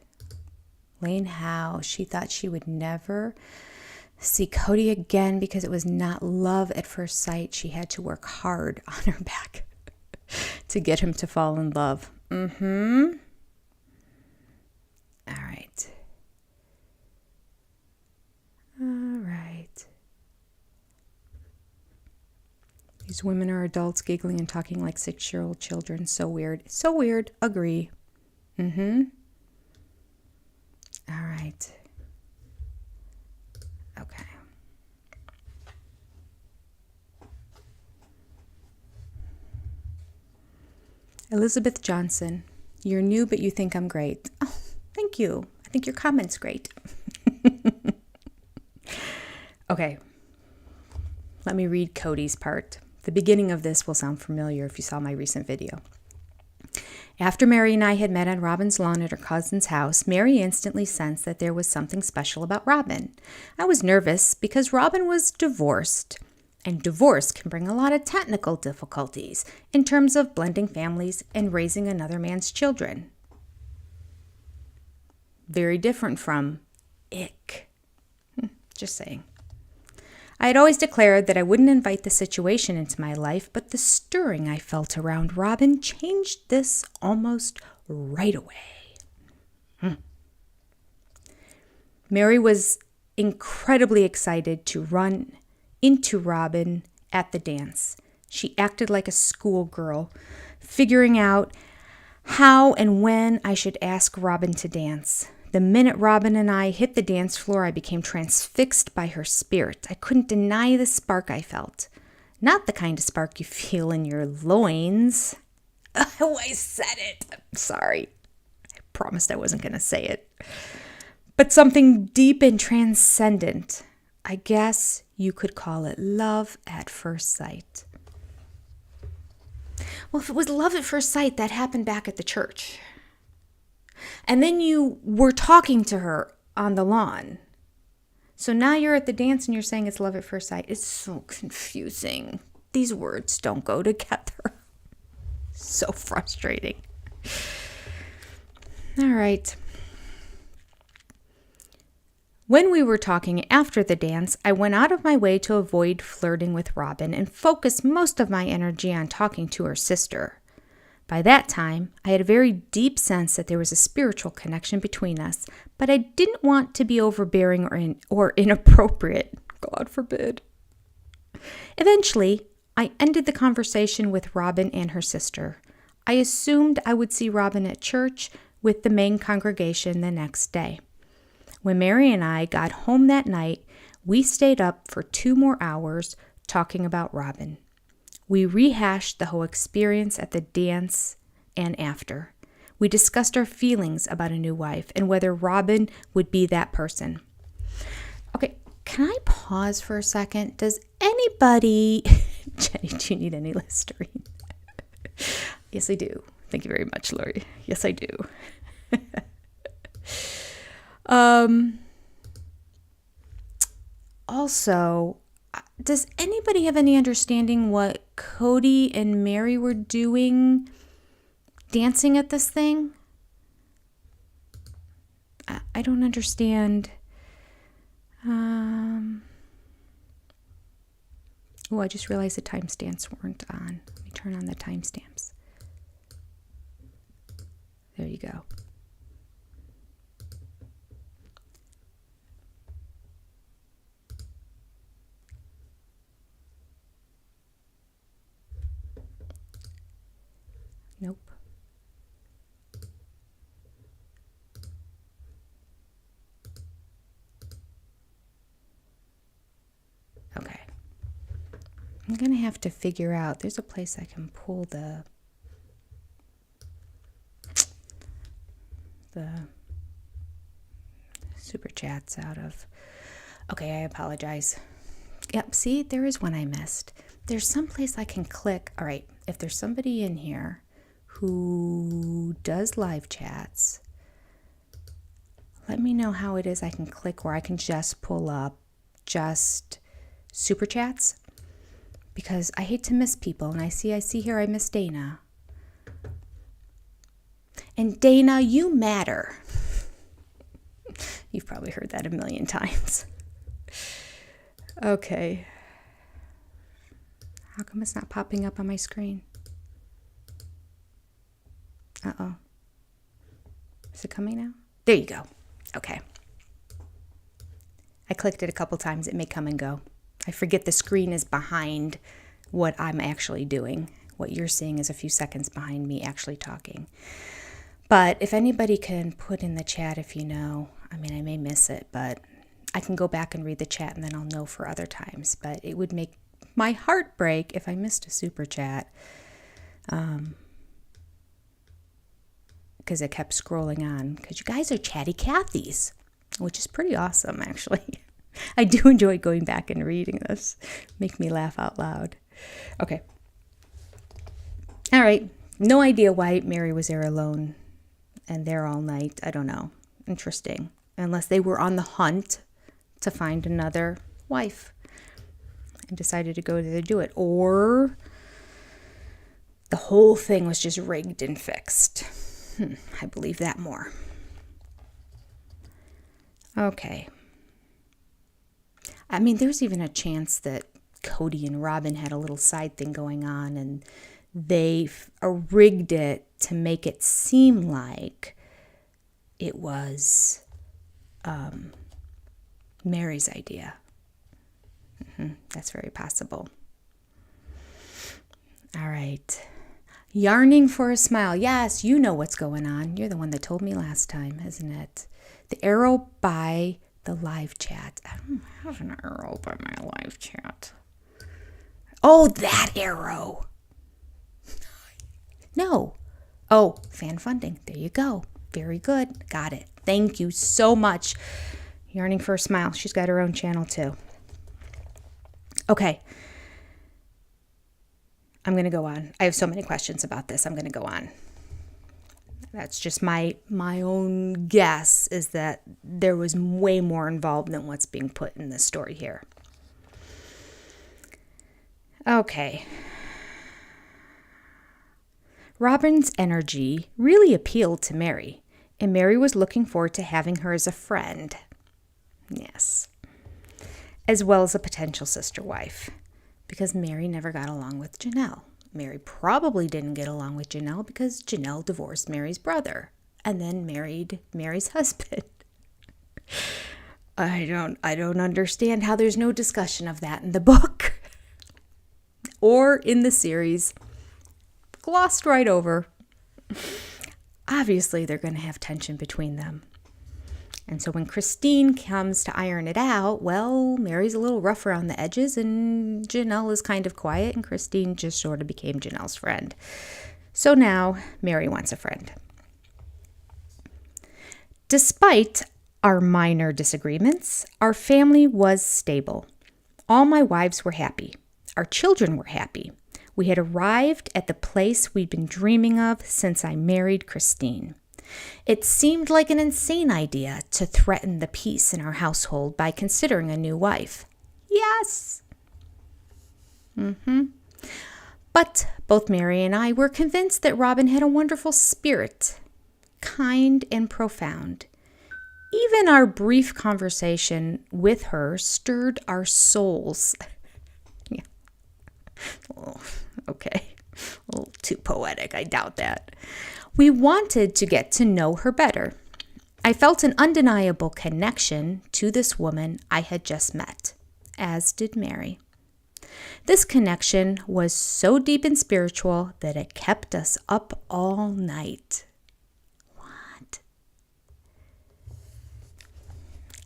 Lane Howe, she thought she would never see Cody again because it was not love at first sight. She had to work hard on her back to get him to fall in love. All right. All right. These women are adults giggling and talking like 6-year-old children. So weird. So weird. Agree. All right. Okay. Elizabeth Johnson, you're new, but you think I'm great. Oh, thank you. I think your comment's great. Okay. Let me read Cody's part. The beginning of this will sound familiar if you saw my recent video. After Mary and I had met on Robin's lawn at her cousin's house, Mary instantly sensed that there was something special about Robin. I was nervous because Robin was divorced, and divorce can bring a lot of technical difficulties in terms of blending families and raising another man's children. Very different from ick. Just saying. I had always declared that I wouldn't invite the situation into my life, but the stirring I felt around Robin changed this almost right away. Mary was incredibly excited to run into Robin at the dance. She acted like a schoolgirl, figuring out how and when I should ask Robin to dance. The minute Robin and I hit the dance floor, I became transfixed by her spirit. I couldn't deny the spark I felt. Not the kind of spark you feel in your loins. Oh, I said it. I'm sorry. I promised I wasn't going to say it. But something deep and transcendent. I guess you could call it love at first sight. Well, if it was love at first sight, that happened back at the church. And then you were talking to her on the lawn. So now you're at the dance and you're saying it's love at first sight. It's so confusing. These words don't go together. So frustrating. All right. When we were talking after the dance, I went out of my way to avoid flirting with Robin and focus most of my energy on talking to her sister. By that time, I had a very deep sense that there was a spiritual connection between us, but I didn't want to be overbearing or inappropriate. God forbid. Eventually, I ended the conversation with Robin and her sister. I assumed I would see Robin at church with the main congregation the next day. When Mary and I got home that night, we stayed up for 2 more hours talking about Robin. We rehashed the whole experience at the dance and after. We discussed our feelings about a new wife and whether Robin would be that person. Okay, can I pause for a second? Does anybody... Jenny, do you need any Listerine? Yes, I do. Thank you very much, Lori. Yes, I do. Also, does anybody have any understanding what Cody and Mary were doing dancing at this thing? I don't understand. Oh, I just realized the timestamps weren't on. Let me turn on the timestamps. There you go. Nope. Okay. I'm going to have to figure out, there's a place I can pull the super chats out of. Okay, I apologize. Yep, see, there is one I missed. There's some place I can click. All right, if there's somebody in here who does live chats, let me know how it is I can click where I can just pull up just super chats, because I hate to miss people. And I see here I miss Dana. And Dana, you matter. You've probably heard that a million times. Okay. How come it's not popping up on my screen? Uh-oh. Is it coming now? There you go. Okay. I clicked it a couple times. It may come and go. I forget the screen is behind what I'm actually doing. What you're seeing is a few seconds behind me actually talking. But if anybody can put in the chat if you know, I mean, I may miss it, but I can go back and read the chat and then I'll know for other times. But it would make my heart break if I missed a super chat, because it kept scrolling on, because you guys are chatty Cathys, which is pretty awesome, actually. I do enjoy going back and reading this. Make me laugh out loud. Okay. All right. No idea why Mary was there alone and there all night. I don't know. Interesting. Unless they were on the hunt to find another wife and decided to go there to do it. Or the whole thing was just rigged and fixed. I believe that more. Okay. I mean, there's even a chance that Cody and Robin had a little side thing going on and they rigged it to make it seem like it was Mary's idea. That's very possible. All right. Yarning for a smile. Yes, you know what's going on. You're the one that told me last time, isn't it? The arrow by the live chat. I don't have an arrow by my live chat. Oh, that arrow. No. Oh, fan funding. There you go. Very good. Got it. Thank you so much. Yarning for a Smile. She's got her own channel too. Okay. I'm going to go on. I have so many questions about this. I'm going to go on. That's just my own guess, is that there was way more involved than what's being put in this story here. Okay. Robin's energy really appealed to Mary, and Mary was looking forward to having her as a friend. Yes. As well as a potential sister wife, because Mary never got along with Janelle. Mary probably didn't get along with Janelle because Janelle divorced Mary's brother and then married Mary's husband. I don't understand how there's no discussion of that in the book or in the series. Glossed right over. Obviously, they're going to have tension between them. And so when Christine comes to iron it out, well, Mary's a little rough around the edges and Janelle is kind of quiet, and Christine just sort of became Janelle's friend. So now Mary wants a friend. Despite our minor disagreements, our family was stable. All my wives were happy. Our children were happy. We had arrived at the place we'd been dreaming of since I married Christine. It seemed like an insane idea to threaten the peace in our household by considering a new wife. Yes. But both Mary and I were convinced that Robin had a wonderful spirit, kind and profound. Even our brief conversation with her stirred our souls. Yeah. Oh, okay. A little too poetic. I doubt that. We wanted to get to know her better. I felt an undeniable connection to this woman I had just met, as did Mary. This connection was so deep and spiritual that it kept us up all night. What?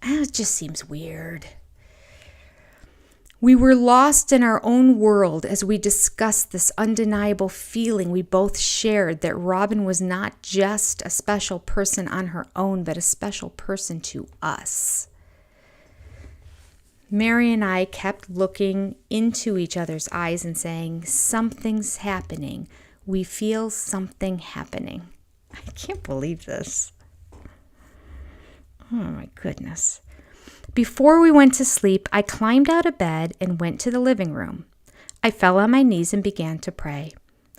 It just seems weird. We were lost in our own world as we discussed this undeniable feeling we both shared that Robin was not just a special person on her own, but a special person to us. Mary and I kept looking into each other's eyes and saying, something's happening. We feel something happening. I can't believe this. Oh my goodness. Before we went to sleep, I climbed out of bed and went to the living room. I fell on my knees and began to pray.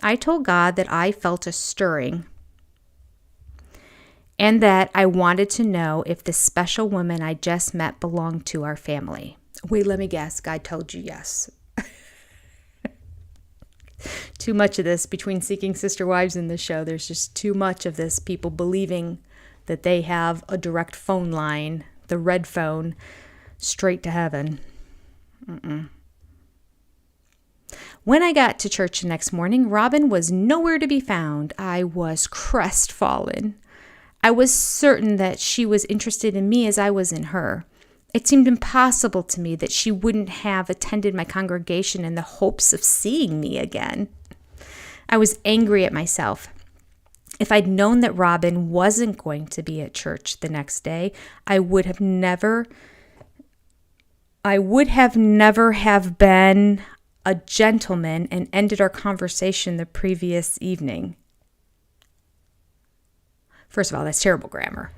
I told God that I felt a stirring and that I wanted to know if this special woman I just met belonged to our family. Wait, let me guess. God told you yes. Too much of this between Seeking Sister Wives and this show. There's just too much of this. People believing that they have a direct phone line, the red phone, straight to heaven. When I got to church the next morning, Robin was nowhere to be found. I was crestfallen. I was certain that she was interested in me as I was in her. It seemed impossible to me that she wouldn't have attended my congregation in the hopes of seeing me again. I was angry at myself. If I'd known that Robin wasn't going to be at church the next day, I would have never have been a gentleman and ended our conversation the previous evening. First of all, that's terrible grammar.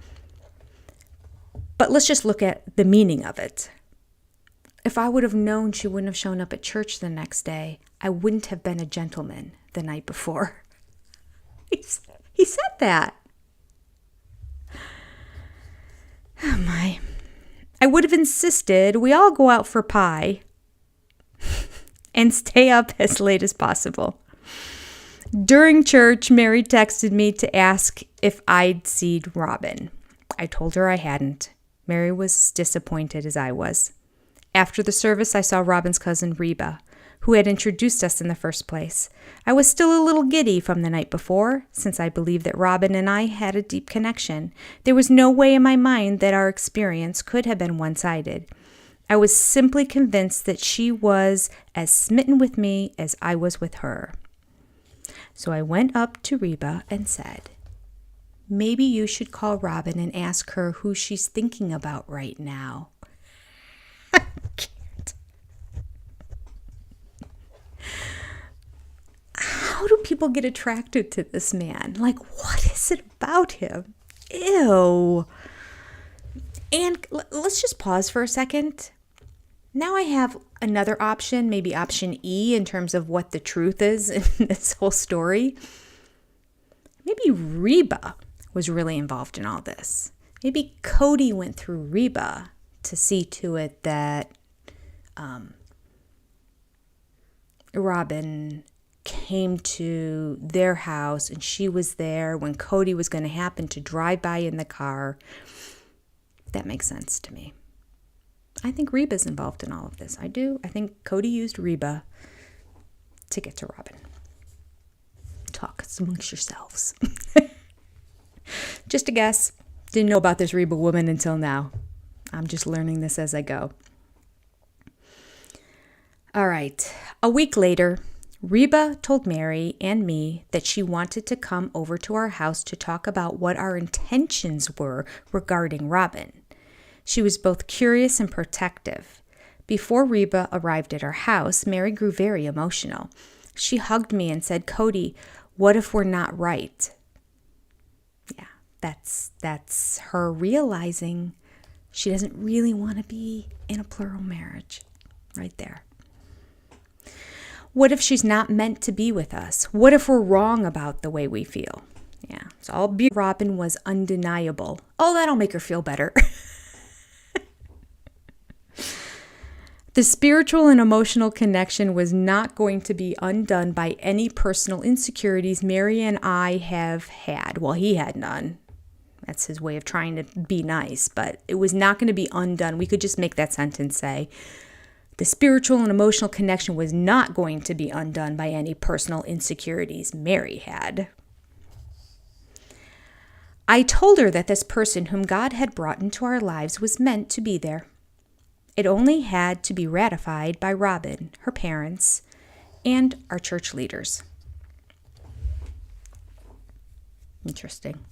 But let's just look at the meaning of it. If I would have known she wouldn't have shown up at church the next day, I wouldn't have been a gentleman the night before. He said that. Oh my. I would have insisted we all go out for pie and stay up as late as possible. During church, Mary texted me to ask if I'd seen Robin. I told her I hadn't. Mary was disappointed as I was. After the service, I saw Robin's cousin Reba, who had introduced us in the first place. I was still a little giddy from the night before, since I believed that Robin and I had a deep connection. There was no way in my mind that our experience could have been one-sided. I was simply convinced that she was as smitten with me as I was with her. So I went up to Reba and said, maybe you should call Robin and ask her who she's thinking about right now. I can't. How do people get attracted to this man? Like, what is it about him? Ew. And let's just pause for a second. Now I have another option, maybe option E, in terms of what the truth is in this whole story. Maybe Reba was really involved in all this. Maybe Cody went through Reba to see to it that Robin came to their house and she was there when Cody was going to happen to drive by in the car. That makes sense to me. I think Reba's involved in all of this. I do. I think Cody used Reba to get to Robin. Talk amongst yourselves. Just a guess. Didn't know about this Reba woman until now. I'm just learning this as I go. All right. A week later, Reba told Mary and me that she wanted to come over to our house to talk about what our intentions were regarding Robin. She was both curious and protective. Before Reba arrived at our house, Mary grew very emotional. She hugged me and said, "Cody, what if we're not right?" Yeah, that's her realizing she doesn't really want to be in a plural marriage right there. What if she's not meant to be with us? What if we're wrong about the way we feel? Yeah, so all Robin was undeniable. Oh, that'll make her feel better. The spiritual and emotional connection was not going to be undone by any personal insecurities Mary and I have had. Well, he had none. That's his way of trying to be nice, but it was not going to be undone. We could just make that sentence say, the spiritual and emotional connection was not going to be undone by any personal insecurities Mary had. I told her that this person whom God had brought into our lives was meant to be there. It only had to be ratified by Robin, her parents, and our church leaders. Interesting.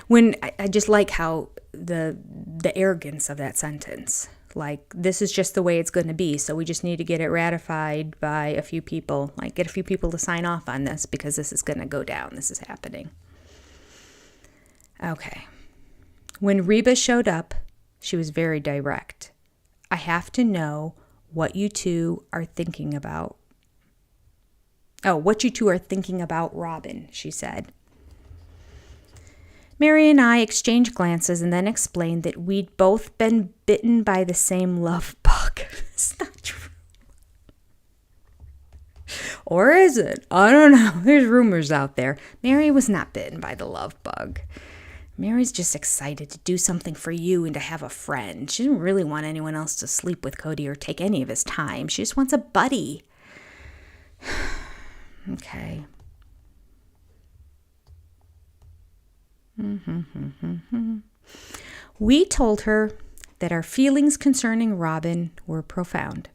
When I just like how the arrogance of that sentence, like this is just the way it's going to be, so we just need to get it ratified by a few people, like get a few people to sign off on this because this is going to go down, this is happening. Okay. When Reba showed up, she was very direct. I have to know what you two are thinking about. Oh, what you two are thinking about Robin, she said. Mary and I exchanged glances and then explained that we'd both been bitten by the same love bug. It's not true. Or is it? I don't know. There's rumors out there. Mary was not bitten by the love bug. Mary's just excited to do something for you and to have a friend. She didn't really want anyone else to sleep with Cody or take any of his time. She just wants a buddy. Okay. We told her that our feelings concerning Robin were profound.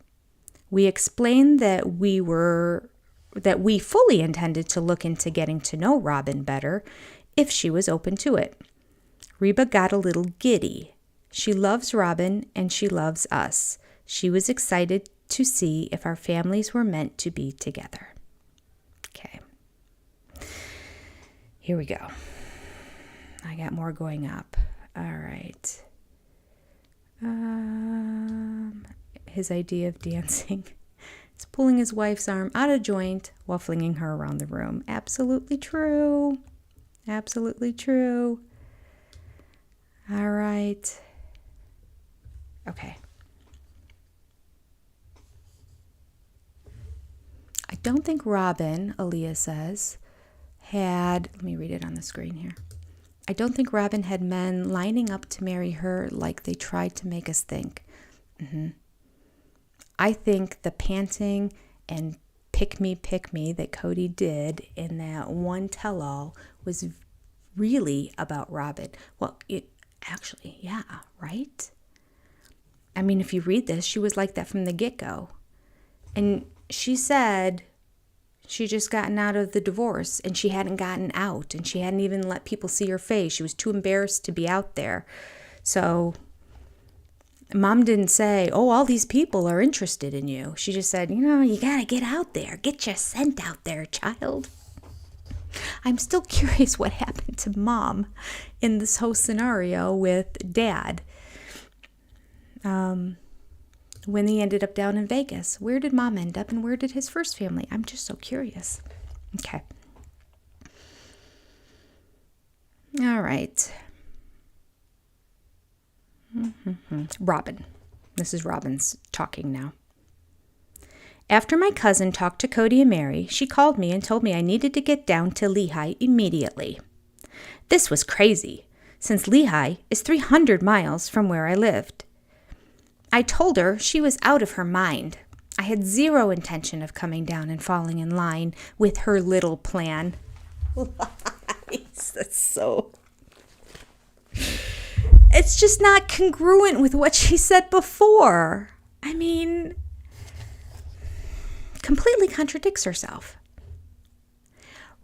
We explained that we fully intended to look into getting to know Robin better if she was open to it. Reba got a little giddy. She loves Robin and she loves us. She was excited to see if our families were meant to be together. Okay. Here we go. I got more going up. All right. His idea of dancing is pulling his wife's arm out of joint while flinging her around the room. Absolutely true. Absolutely true. All right. Okay. I don't think Robin, Aaliyah says, let me read it on the screen here. I don't think Robin had men lining up to marry her like they tried to make us think. I think the panting and pick me that Cody did in that one tell-all was really about Robin. Well, actually, yeah, right? I mean, if you read this, she was like that from the get-go. And she said she just gotten out of the divorce and she hadn't gotten out and she hadn't even let people see her face. She was too embarrassed to be out there. So Mom didn't say, oh, all these people are interested in you. She just said, you got to get out there. Get your scent out there, child. I'm still curious what happened to Mom in this whole scenario with Dad. When he ended up down in Vegas. Where did Mom end up and where did his first family? I'm just so curious. Okay. All right. Robin. This is Robin's talking now. After my cousin talked to Cody and Mary, she called me and told me I needed to get down to Lehigh immediately. This was crazy, since Lehigh is 300 miles from where I lived. I told her she was out of her mind. I had zero intention of coming down and falling in line with her little plan. That's so... It's just not congruent with what she said before. I mean, completely contradicts herself.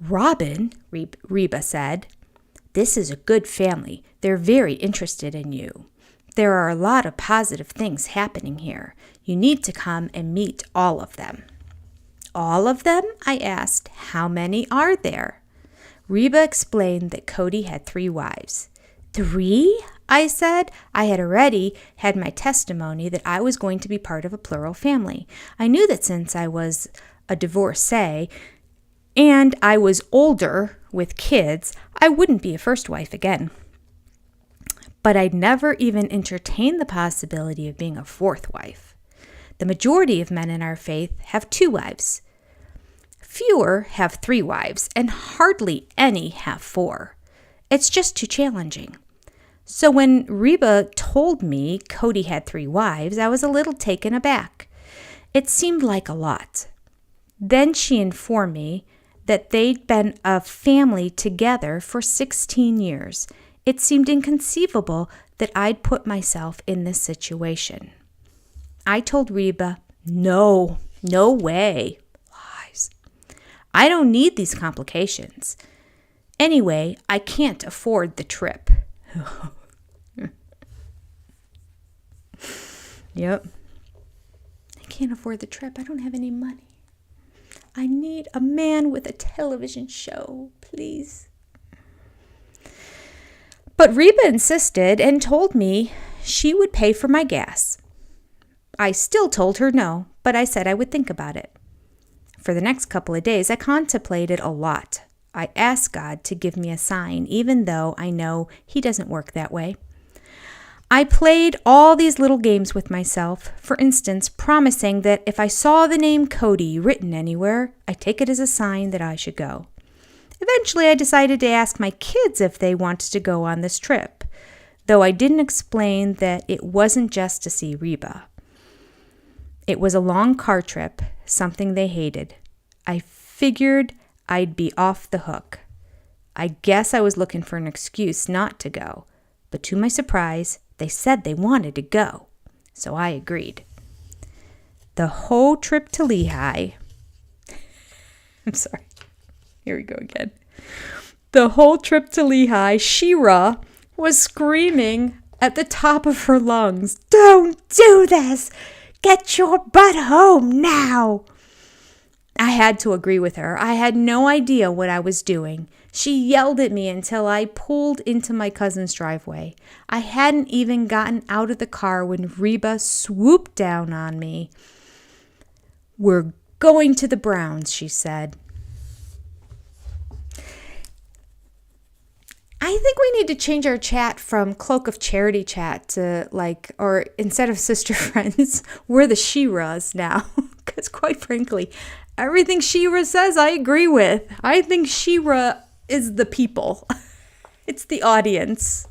Robin, Reba said, this is a good family. They're very interested in you. There are a lot of positive things happening here. You need to come and meet all of them. All of them? I asked. How many are there? Reba explained that Cody had 3 wives. 3? I said. I had already had my testimony that I was going to be part of a plural family. I knew that since I was a divorcee and I was older with kids, I wouldn't be a first wife again. But I'd never even entertained the possibility of being a 4th wife. The majority of men in our faith have 2 wives. Fewer have 3 wives, and hardly any have 4. It's just too challenging. So when Reba told me Cody had 3 wives, I was a little taken aback. It seemed like a lot. Then she informed me that they'd been a family together for 16 years. It seemed inconceivable that I'd put myself in this situation. I told Reba, no way. Lies. I don't need these complications. Anyway, I can't afford the trip. Yep. I can't afford the trip. I don't have any money. I need a man with a television show, please. But Reba insisted and told me she would pay for my gas. I still told her no, but I said I would think about it. For the next couple of days, I contemplated a lot. I asked God to give me a sign, even though I know He doesn't work that way. I played all these little games with myself, for instance, promising that if I saw the name Cody written anywhere, I'd take it as a sign that I should go. Eventually, I decided to ask my kids if they wanted to go on this trip, though I didn't explain that it wasn't just to see Reba. It was a long car trip, something they hated. I figured I'd be off the hook. I guess I was looking for an excuse not to go, but to my surprise, they said they wanted to go, so I agreed. The whole trip to Lehigh, I'm sorry, here we go again. The whole trip to Lehigh, Shira was screaming at the top of her lungs, "Don't do this! Get your butt home now!" I had to agree with her. I had no idea what I was doing. She yelled at me until I pulled into my cousin's driveway. I hadn't even gotten out of the car when Reba swooped down on me. "We're going to the Browns," she said. I think we need to change our chat from Cloak of Charity chat to or instead of Sister Friends, we're the Shiras now. Because quite frankly, everything Shira says I agree with. I think Shira is the people. It's the audience.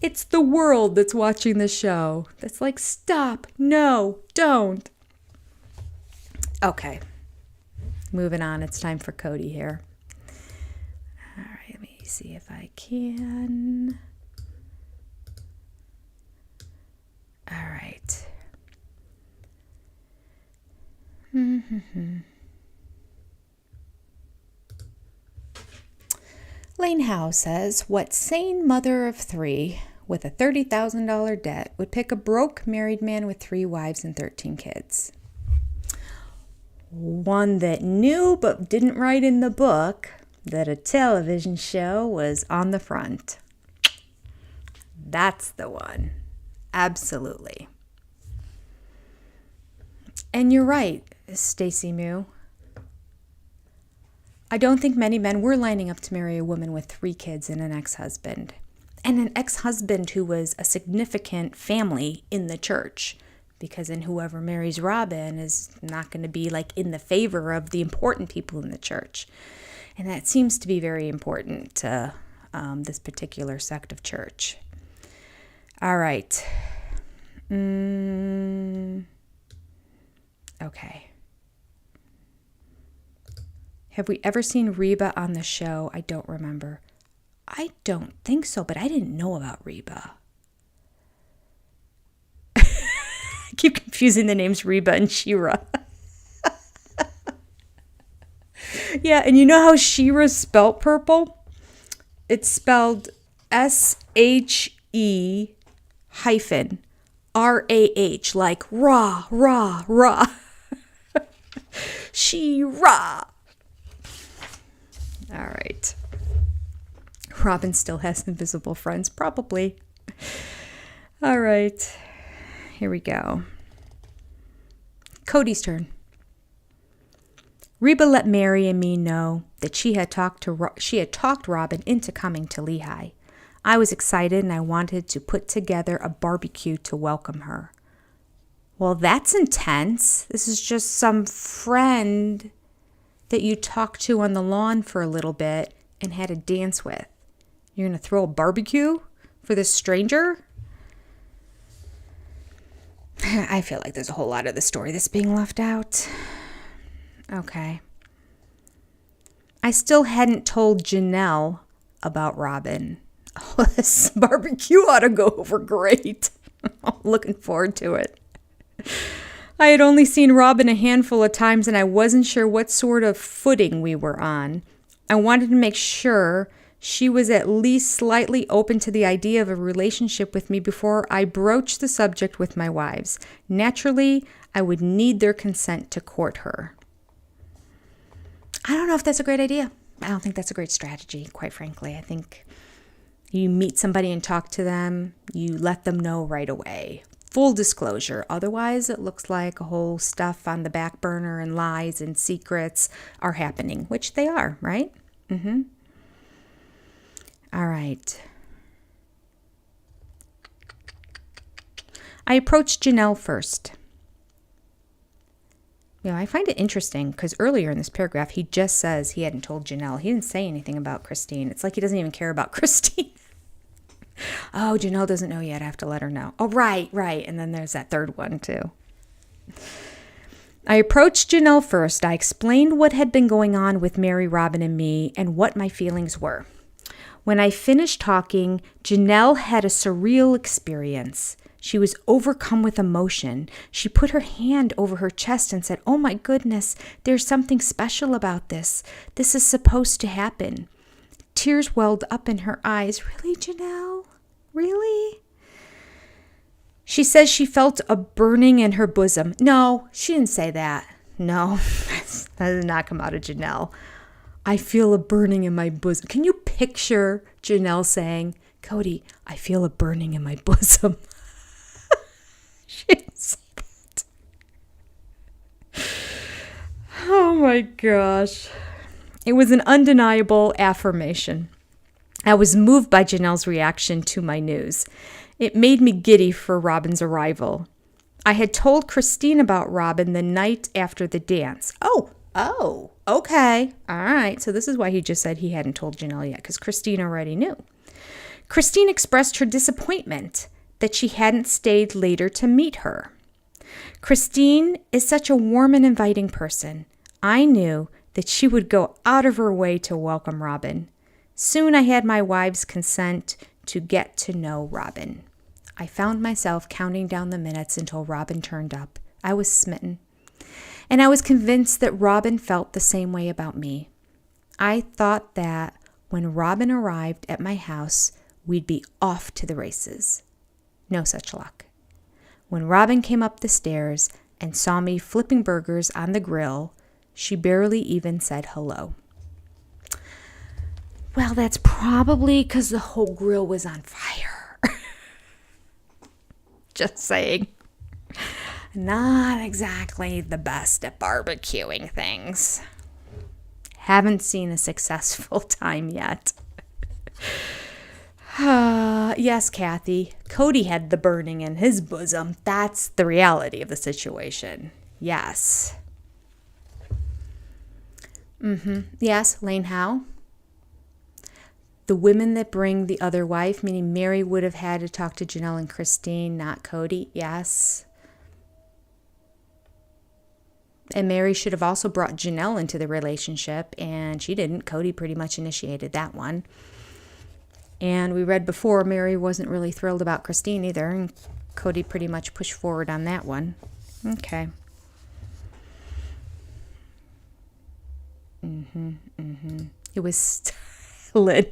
It's the world that's watching the show. That's like, stop. No, don't. Okay. Moving on. It's time for Cody here. All right. Let me see if I can. All right. Lane Howe says, what sane mother of 3 with a $30,000 debt would pick a broke married man with 3 wives and 13 kids? One that knew but didn't write in the book that a television show was on the front. That's the one. Absolutely. And you're right, Stacy Moo. I don't think many men were lining up to marry a woman with 3 kids and an ex-husband. And an ex-husband who was a significant family in the church. Because then whoever marries Robin is not going to be in the favor of the important people in the church. And that seems to be very important to this particular sect of church. All right. Okay. Have we ever seen Reba on the show? I don't remember. I don't think so, but I didn't know about Reba. I keep confusing the names Reba and Shira. Yeah, and you know how Shira's spelled purple? It's spelled SHE-RAH, like raw. She-ra. All right. Robin still has invisible friends, probably. All right. Here we go. Cody's turn. Reba let Mary and me know that she had talked Robin into coming to Lehigh. I was excited and I wanted to put together a barbecue to welcome her. Well, that's intense. This is just some friend that you talked to on the lawn for a little bit and had a dance with. You're going to throw a barbecue for this stranger? I feel like there's a whole lot of the story that's being left out. Okay. I still hadn't told Janelle about Robin. Oh, this barbecue ought to go over great. I'm looking forward to it. I had only seen Robin a handful of times and I wasn't sure what sort of footing we were on. I wanted to make sure she was at least slightly open to the idea of a relationship with me before I broached the subject with my wives. Naturally, I would need their consent to court her. I don't know if that's a great idea. I don't think that's a great strategy, quite frankly. I think you meet somebody and talk to them, you let them know right away. Full disclosure. Otherwise, it looks like a whole stuff on the back burner and lies and secrets are happening, which they are, right? Mm-hmm. All right. I approached Janelle first. I find it interesting because earlier in this paragraph, he just says he hadn't told Janelle. He didn't say anything about Christine. It's like he doesn't even care about Christine. Oh, Janelle doesn't know yet. I have to let her know. Oh, right. And then there's that third one, too. I approached Janelle first. I explained what had been going on with Mary, Robin, and me and what my feelings were. When I finished talking, Janelle had a surreal experience. She was overcome with emotion. She put her hand over her chest and said, "Oh my goodness, there's something special about this. This is supposed to happen." Tears welled up in her eyes. Really, Janelle? Really? She says she felt a burning in her bosom. No, she didn't say that. No, that did not come out of Janelle. I feel a burning in my bosom. Can you picture Janelle saying, "Cody, I feel a burning in my bosom"? She didn't say that. Oh my gosh. It was an undeniable affirmation. I was moved by Janelle's reaction to my news. It made me giddy for Robin's arrival. I had told Christine about Robin the night after the dance. Oh, okay. All right. So this is why he just said he hadn't told Janelle yet, because Christine already knew. Christine expressed her disappointment that she hadn't stayed later to meet her. Christine is such a warm and inviting person. I knew that she would go out of her way to welcome Robin. Soon I had my wife's consent to get to know Robin. I found myself counting down the minutes until Robin turned up. I was smitten. And I was convinced that Robin felt the same way about me. I thought that when Robin arrived at my house, we'd be off to the races. No such luck. When Robin came up the stairs and saw me flipping burgers on the grill, she barely even said hello. Well, that's probably because the whole grill was on fire. Just saying. Not exactly the best at barbecuing things. Haven't seen a successful time yet. Yes, Kathy. Cody had the burning in his bosom. That's the reality of the situation. Yes. Yes, Lane Howe. The women that bring the other wife, meaning Mary would have had to talk to Janelle and Christine, not Cody. Yes. And Mary should have also brought Janelle into the relationship, and she didn't. Cody pretty much initiated that one. And we read before, Mary wasn't really thrilled about Christine either, and Cody pretty much pushed forward on that one. Okay. It was Lynn.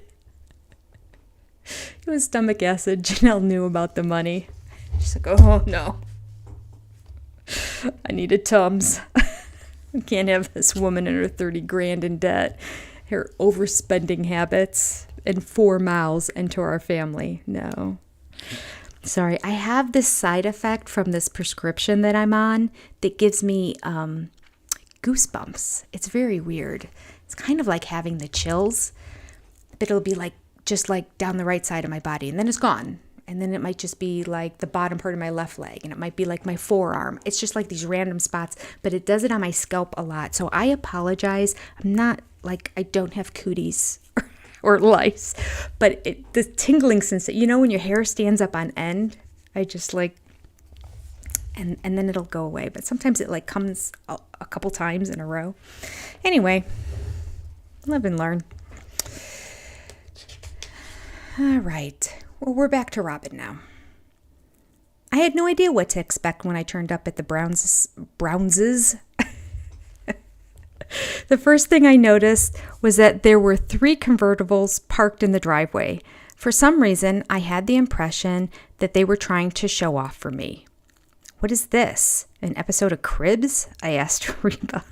It was stomach acid. Janelle knew about the money. She's like, oh no. I needed Tums. We can't have this woman and her 30 grand in debt, her overspending habits, and 4 mouths into our family. No. Sorry, I have this side effect from this prescription that I'm on that gives me goosebumps. It's very weird. It's kind of like having the chills, but it'll be like just like down the right side of my body, and then it's gone. And then it might just be like the bottom part of my left leg, and it might be like my forearm. It's just like these random spots, but it does it on my scalp a lot. So I apologize. I'm not like, I don't have cooties or lice, but the tingling sensation, you know, when your hair stands up on end, I just like, and then it'll go away. But sometimes it like comes a couple times in a row. Anyway, live and learn. All right. Well, we're back to Robin now. I had no idea what to expect when I turned up at the Brownses. The first thing I noticed was that there were 3 convertibles parked in the driveway. For some reason, I had the impression that they were trying to show off for me. What is this? An episode of Cribs? I asked Reba.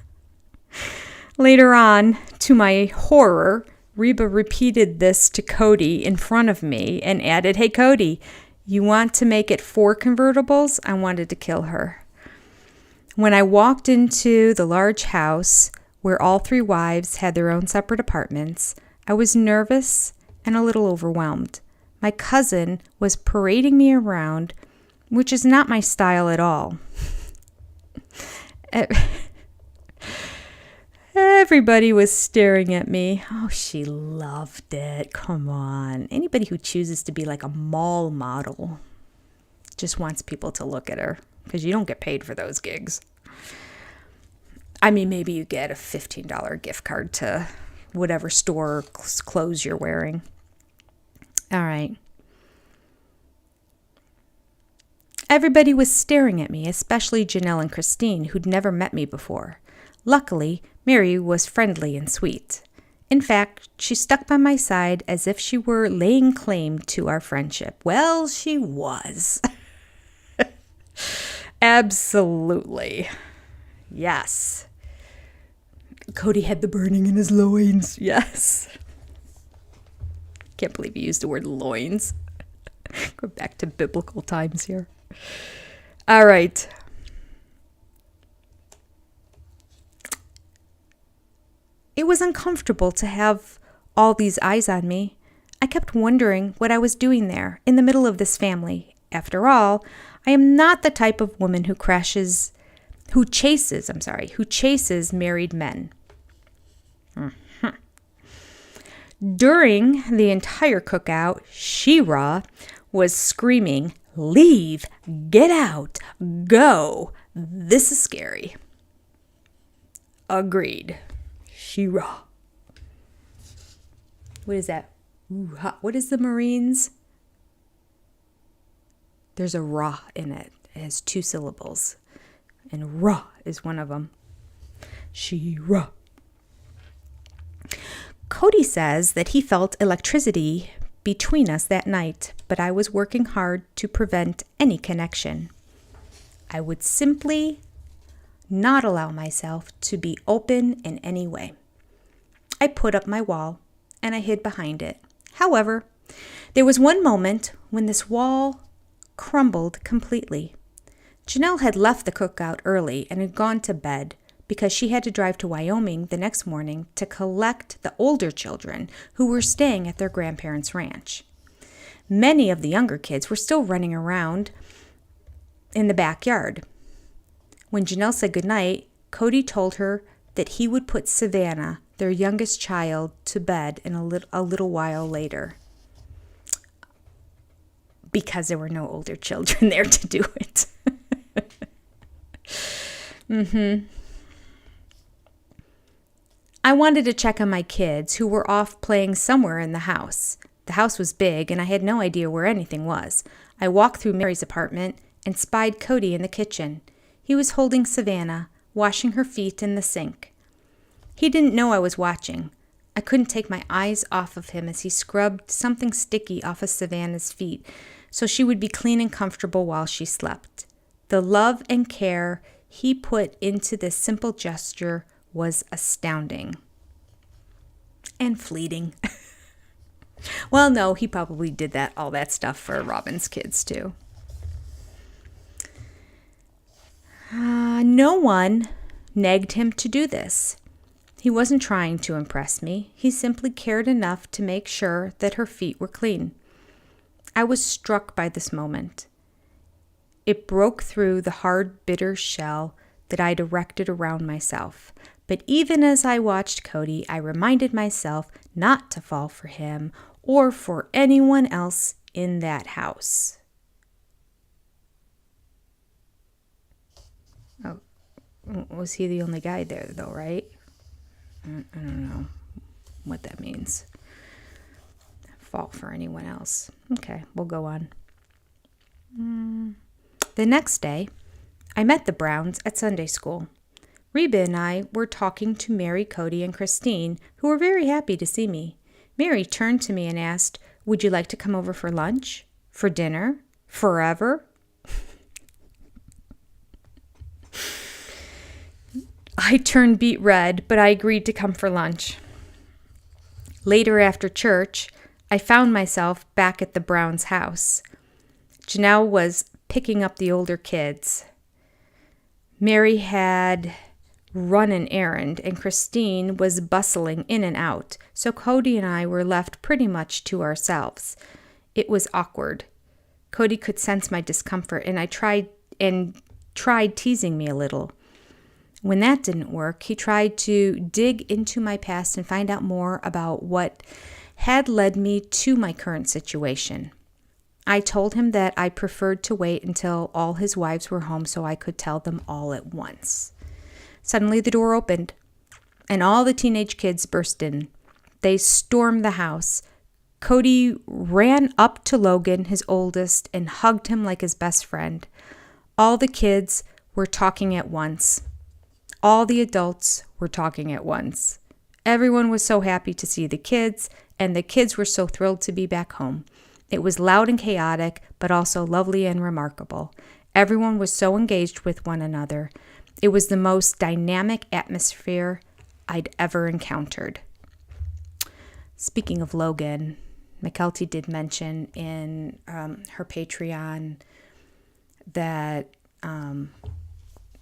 Later on, to my horror, Reba repeated this to Cody in front of me and added, "Hey, Cody, you want to make it 4 convertibles?" I wanted to kill her. When I walked into the large house where all 3 wives had their own separate apartments, I was nervous and a little overwhelmed. My cousin was parading me around, which is not my style at all. Everybody was staring at me. Oh, she loved it. Come on. Anybody who chooses to be like a mall model just wants people to look at her, because you don't get paid for those gigs. I mean, maybe you get a $15 gift card to whatever store clothes you're wearing. All right. Everybody was staring at me, especially Janelle and Christine, who'd never met me before. Luckily, Mary was friendly and sweet. In fact, she stuck by my side as if she were laying claim to our friendship. Well, she was. Absolutely. Yes. Cody had the burning in his loins. Yes. Can't believe you used the word loins. Go back to biblical times here. All right. It was uncomfortable to have all these eyes on me. I kept wondering what I was doing there in the middle of this family. After all, I am not the type of woman who chases married men. During the entire cookout, She-Ra was screaming, "Leave, get out, go. This is scary." Agreed. She-Ra. What is that? What is the Marines? There's a Ra in it. It has 2 syllables. And Ra is one of them. She-Ra. Cody says that he felt electricity between us that night, but I was working hard to prevent any connection. I would simply not allow myself to be open in any way. I put up my wall and I hid behind it. However, there was one moment when this wall crumbled completely. Janelle had left the cookout early and had gone to bed because she had to drive to Wyoming the next morning to collect the older children who were staying at their grandparents' ranch. Many of the younger kids were still running around in the backyard. When Janelle said goodnight, Cody told her that he would put Savannah, their youngest child, to bed in a little while later, because there were no older children there to do it. I wanted to check on my kids, who were off playing somewhere in the house. The house was big, and I had no idea where anything was. I walked through Mary's apartment and spied Cody in the kitchen. He was holding Savannah, washing her feet in the sink. He didn't know I was watching. I couldn't take my eyes off of him as he scrubbed something sticky off of Savannah's feet so she would be clean and comfortable while she slept. The love and care he put into this simple gesture was astounding and fleeting. Well, no, he probably did all that stuff for Robin's kids too. No one nagged him to do this. He wasn't trying to impress me. He simply cared enough to make sure that her feet were clean. I was struck by this moment. It broke through the hard, bitter shell that I'd erected around myself. But even as I watched Cody, I reminded myself not to fall for him or for anyone else in that house. Oh, was he the only guy there, though, right? I don't know what that means. Fall for anyone else. Okay, we'll go on. The next day, I met the Browns at Sunday school. Reba and I were talking to Mary, Cody, and Christine, who were very happy to see me. Mary turned to me and asked, "Would you like to come over for lunch? For dinner? Forever?" I turned beet red, but I agreed to come for lunch. Later after church, I found myself back at the Browns' house. Janelle was picking up the older kids. Mary had run an errand, and Christine was bustling in and out, so Cody and I were left pretty much to ourselves. It was awkward. Cody could sense my discomfort, and tried teasing me a little. When that didn't work, he tried to dig into my past and find out more about what had led me to my current situation. I told him that I preferred to wait until all his wives were home so I could tell them all at once. Suddenly the door opened, and all the teenage kids burst in. They stormed the house. Cody ran up to Logan, his oldest, and hugged him like his best friend. All the kids were talking at once. All the adults were talking at once. Everyone was so happy to see the kids, and the kids were so thrilled to be back home. It was loud and chaotic, but also lovely and remarkable. Everyone was so engaged with one another. It was the most dynamic atmosphere I'd ever encountered. Speaking of Logan, McKelty did mention in her Patreon that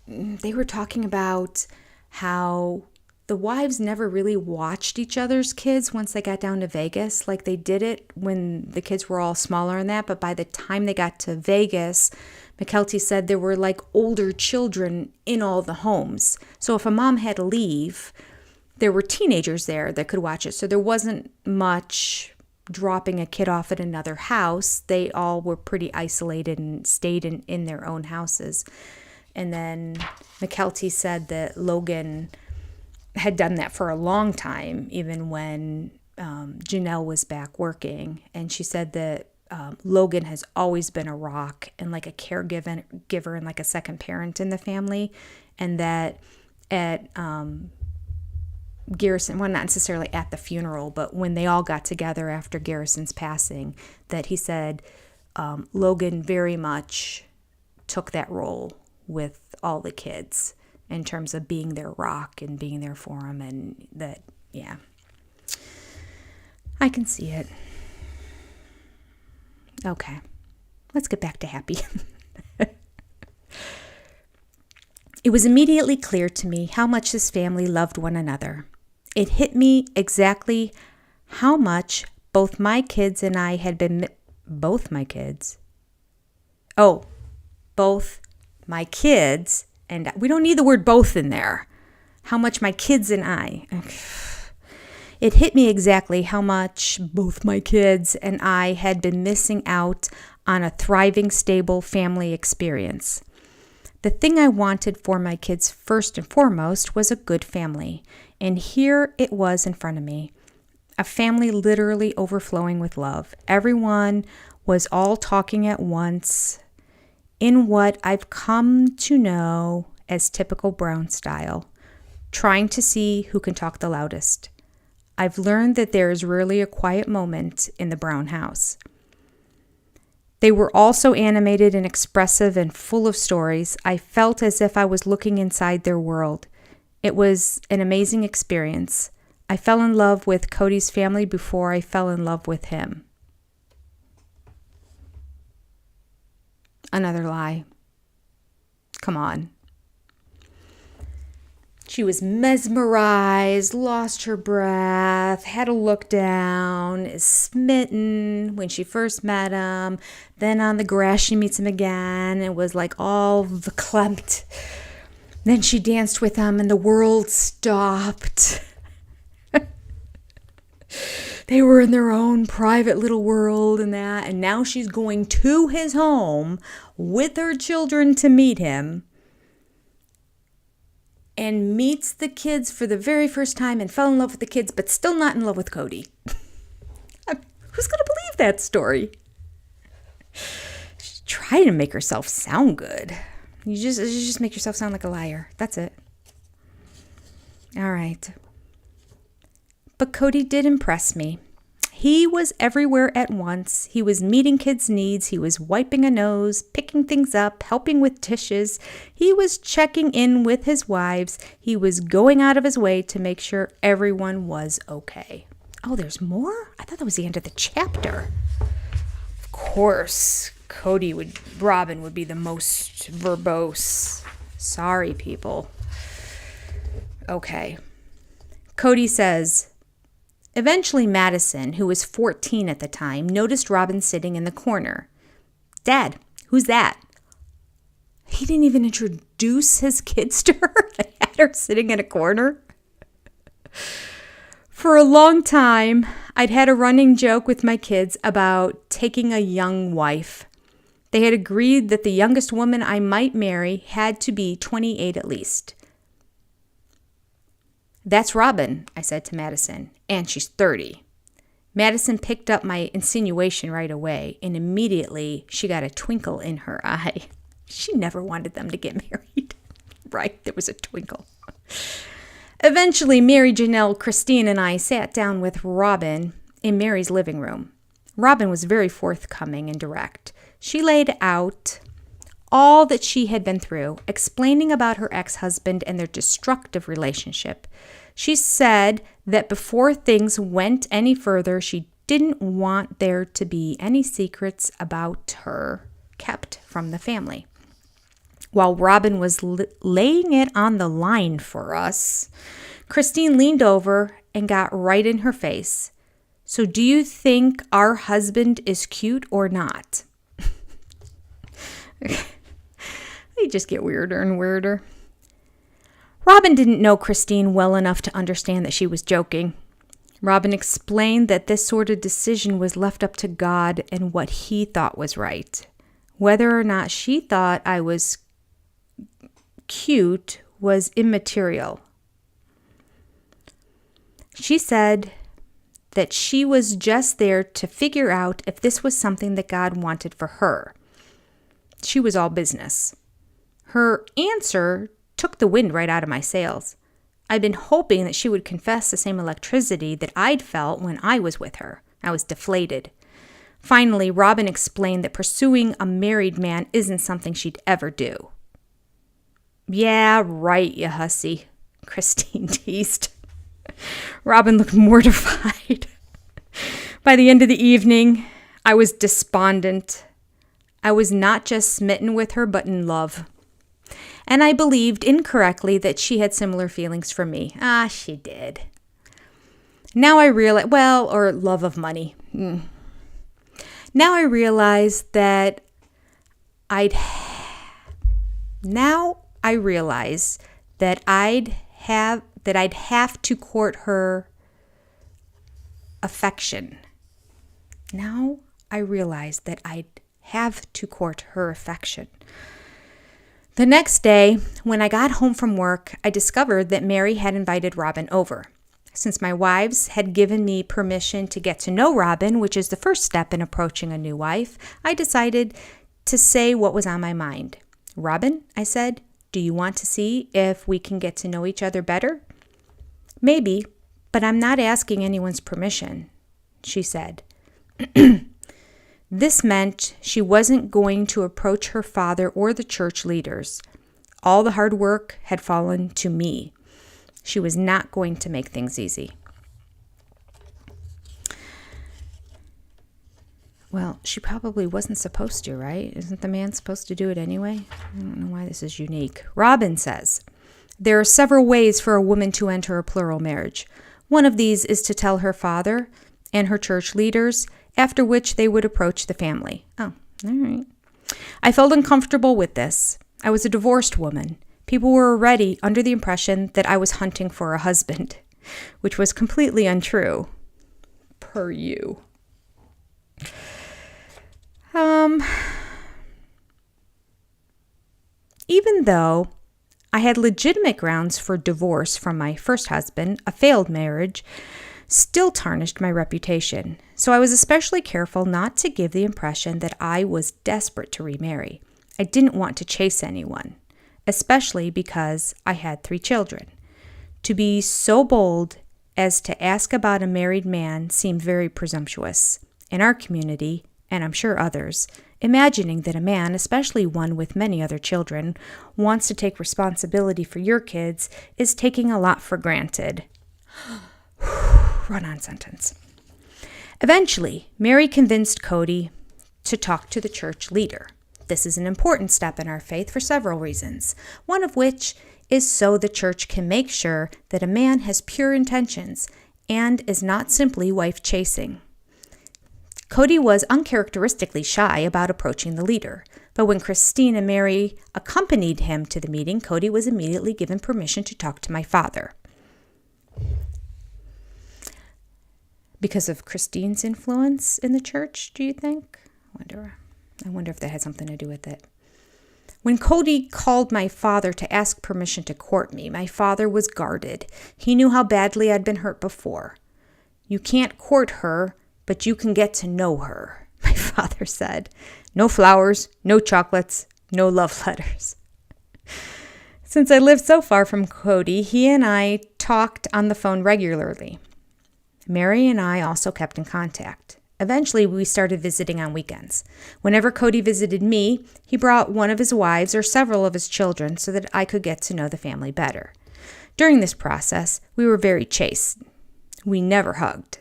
they were talking about how the wives never really watched each other's kids once they got down to Vegas. Like, they did it when the kids were all smaller and that, but by the time they got to Vegas, McKelty said there were like older children in all the homes. So if a mom had to leave, there were teenagers there that could watch it. So there wasn't much dropping a kid off at another house. They all were pretty isolated and stayed in their own houses. And then McKelty said that Logan had done that for a long time, even when Janelle was back working. And she said that Logan has always been a rock and like a caregiver and like a second parent in the family. And that at Garrison, well, not necessarily at the funeral, but when they all got together after Garrison's passing, that he said Logan very much took that role with all the kids in terms of being their rock and being there for them. And that, yeah, I can see it. Okay, let's get back to happy. It was immediately clear to me how much this family loved one another. It hit me exactly how much both my kids and I had been... Both my kids? Oh, both my kids, and we don't need the word both in there. How much my kids and I... It hit me exactly how much both my kids and I had been missing out on a thriving, stable family experience. The thing I wanted for my kids first and foremost was a good family. And here it was in front of me. A family literally overflowing with love. Everyone was all talking at once in what I've come to know as typical Brown style, trying to see who can talk the loudest. I've learned that there is rarely a quiet moment in the Brown house. They were all so animated and expressive and full of stories. I felt as if I was looking inside their world. It was an amazing experience. I fell in love with Cody's family before I fell in love with him. Another lie. Come on. She was mesmerized, lost her breath, had a look down, is smitten when she first met him. Then on the grass she meets him again and was like all verklempt. Then she danced with him and the world stopped. They were in their own private little world and that. And now she's going to his home with her children to meet him. And meets the kids for the very first time and fell in love with the kids, but still not in love with Cody. Who's going to believe that story? She's trying to make herself sound good. You just make yourself sound like a liar. That's it. All right. But Cody did impress me. He was everywhere at once. He was meeting kids' needs. He was wiping a nose, picking things up, helping with dishes. He was checking in with his wives. He was going out of his way to make sure everyone was okay. Oh, there's more? I thought that was the end of the chapter. Of course, Robin would be the most verbose. Sorry, people. Okay. Cody says, eventually, Madison, who was 14 at the time, noticed Robin sitting in the corner. Dad, who's that? He didn't even introduce his kids to her. They had her sitting in a corner. For a long time, I'd had a running joke with my kids about taking a young wife. They had agreed that the youngest woman I might marry had to be 28 at least. That's Robin, I said to Madison, and she's 30. Madison picked up my insinuation right away, and immediately she got a twinkle in her eye. She never wanted them to get married. Right, there was a twinkle. Eventually, Mary, Janelle, Christine, and I sat down with Robin in Mary's living room. Robin was very forthcoming and direct. She laid out all that she had been through, explaining about her ex-husband and their destructive relationship. She said that before things went any further, she didn't want there to be any secrets about her kept from the family. While Robin was laying it on the line for us, Christine leaned over and got right in her face. So do you think our husband is cute or not? They just get weirder and weirder. Robin didn't know Christine well enough to understand that she was joking. Robin explained that this sort of decision was left up to God and what he thought was right. Whether or not she thought I was cute was immaterial. She said that she was just there to figure out if this was something that God wanted for her. She was all business. Her answer took the wind right out of my sails. I'd been hoping that she would confess the same electricity that I'd felt when I was with her. I was deflated. Finally, Robin explained that pursuing a married man isn't something she'd ever do. Yeah, right, you hussy, Christine teased. Robin looked mortified. By the end of the evening, I was despondent. I was not just smitten with her, but in love. And I believed incorrectly that she had similar feelings for me. She did. Now I realize, or love of money. Now I realize that I'd have to court her affection. Now I realize that I'd have to court her affection. The next day, when I got home from work, I discovered that Mary had invited Robin over. Since my wives had given me permission to get to know Robin, which is the first step in approaching a new wife, I decided to say what was on my mind. Robin, I said, do you want to see if we can get to know each other better? Maybe, but I'm not asking anyone's permission, she said. This meant she wasn't going to approach her father or the church leaders. All the hard work had fallen to me. She was not going to make things easy. Well, she probably wasn't supposed to, right? Isn't the man supposed to do it anyway? I don't know why this is unique. Robin says, there are several ways for a woman to enter a plural marriage. One of these is to tell her father and her church leaders, after which they would approach the family. Oh, all right. I felt uncomfortable with this. I was a divorced woman. People were already under the impression that I was hunting for a husband, which was completely untrue. Per you. Even though I had legitimate grounds for divorce from my first husband, a failed marriage still tarnished my reputation. So I was especially careful not to give the impression that I was desperate to remarry. I didn't want to chase anyone, especially because I had 3 children. To be so bold as to ask about a married man seemed very presumptuous. In our community, and I'm sure others, imagining that a man, especially one with many other children, wants to take responsibility for your kids is taking a lot for granted. Run-on sentence. Eventually, Mary convinced Cody to talk to the church leader. This is an important step in our faith for several reasons, one of which is so the church can make sure that a man has pure intentions and is not simply wife-chasing. Cody was uncharacteristically shy about approaching the leader, but when Christine and Mary accompanied him to the meeting, Cody was immediately given permission to talk to my father. Because of Christine's influence in the church, do you think? I wonder if that had something to do with it. When Cody called my father to ask permission to court me, my father was guarded. He knew how badly I'd been hurt before. You can't court her, but you can get to know her, my father said. No flowers, no chocolates, no love letters. Since I lived so far from Cody, he and I talked on the phone regularly. Mary and I also kept in contact. Eventually, we started visiting on weekends. Whenever Cody visited me, he brought one of his wives or several of his children so that I could get to know the family better. During this process, we were very chaste. We never hugged.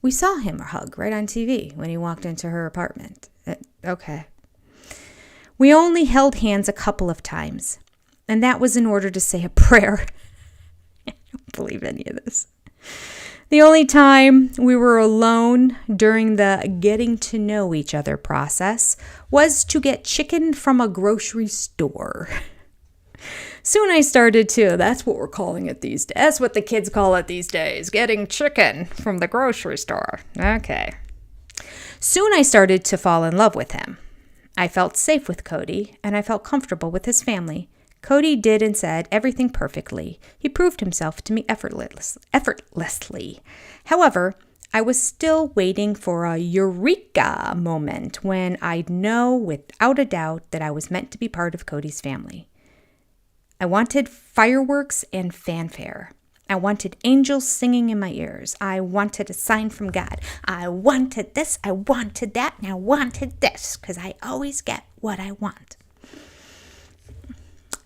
We saw him hug right on TV when he walked into her apartment. Okay. We only held hands a couple of times, and that was in order to say a prayer. I don't believe any of this. The only time we were alone during the getting to know each other process was to get chicken from a grocery store. Soon I started to, that's what we're calling it these days. That's what the kids call it these days, getting chicken from the grocery store. Okay. Soon I started to fall in love with him. I felt safe with Cody, and I felt comfortable with his family. Cody did and said everything perfectly. He proved himself to me effortlessly. However, I was still waiting for a eureka moment when I'd know without a doubt that I was meant to be part of Cody's family. I wanted fireworks and fanfare. I wanted angels singing in my ears. I wanted a sign from God. I wanted this, I wanted that, and I wanted this, because I always get what I want.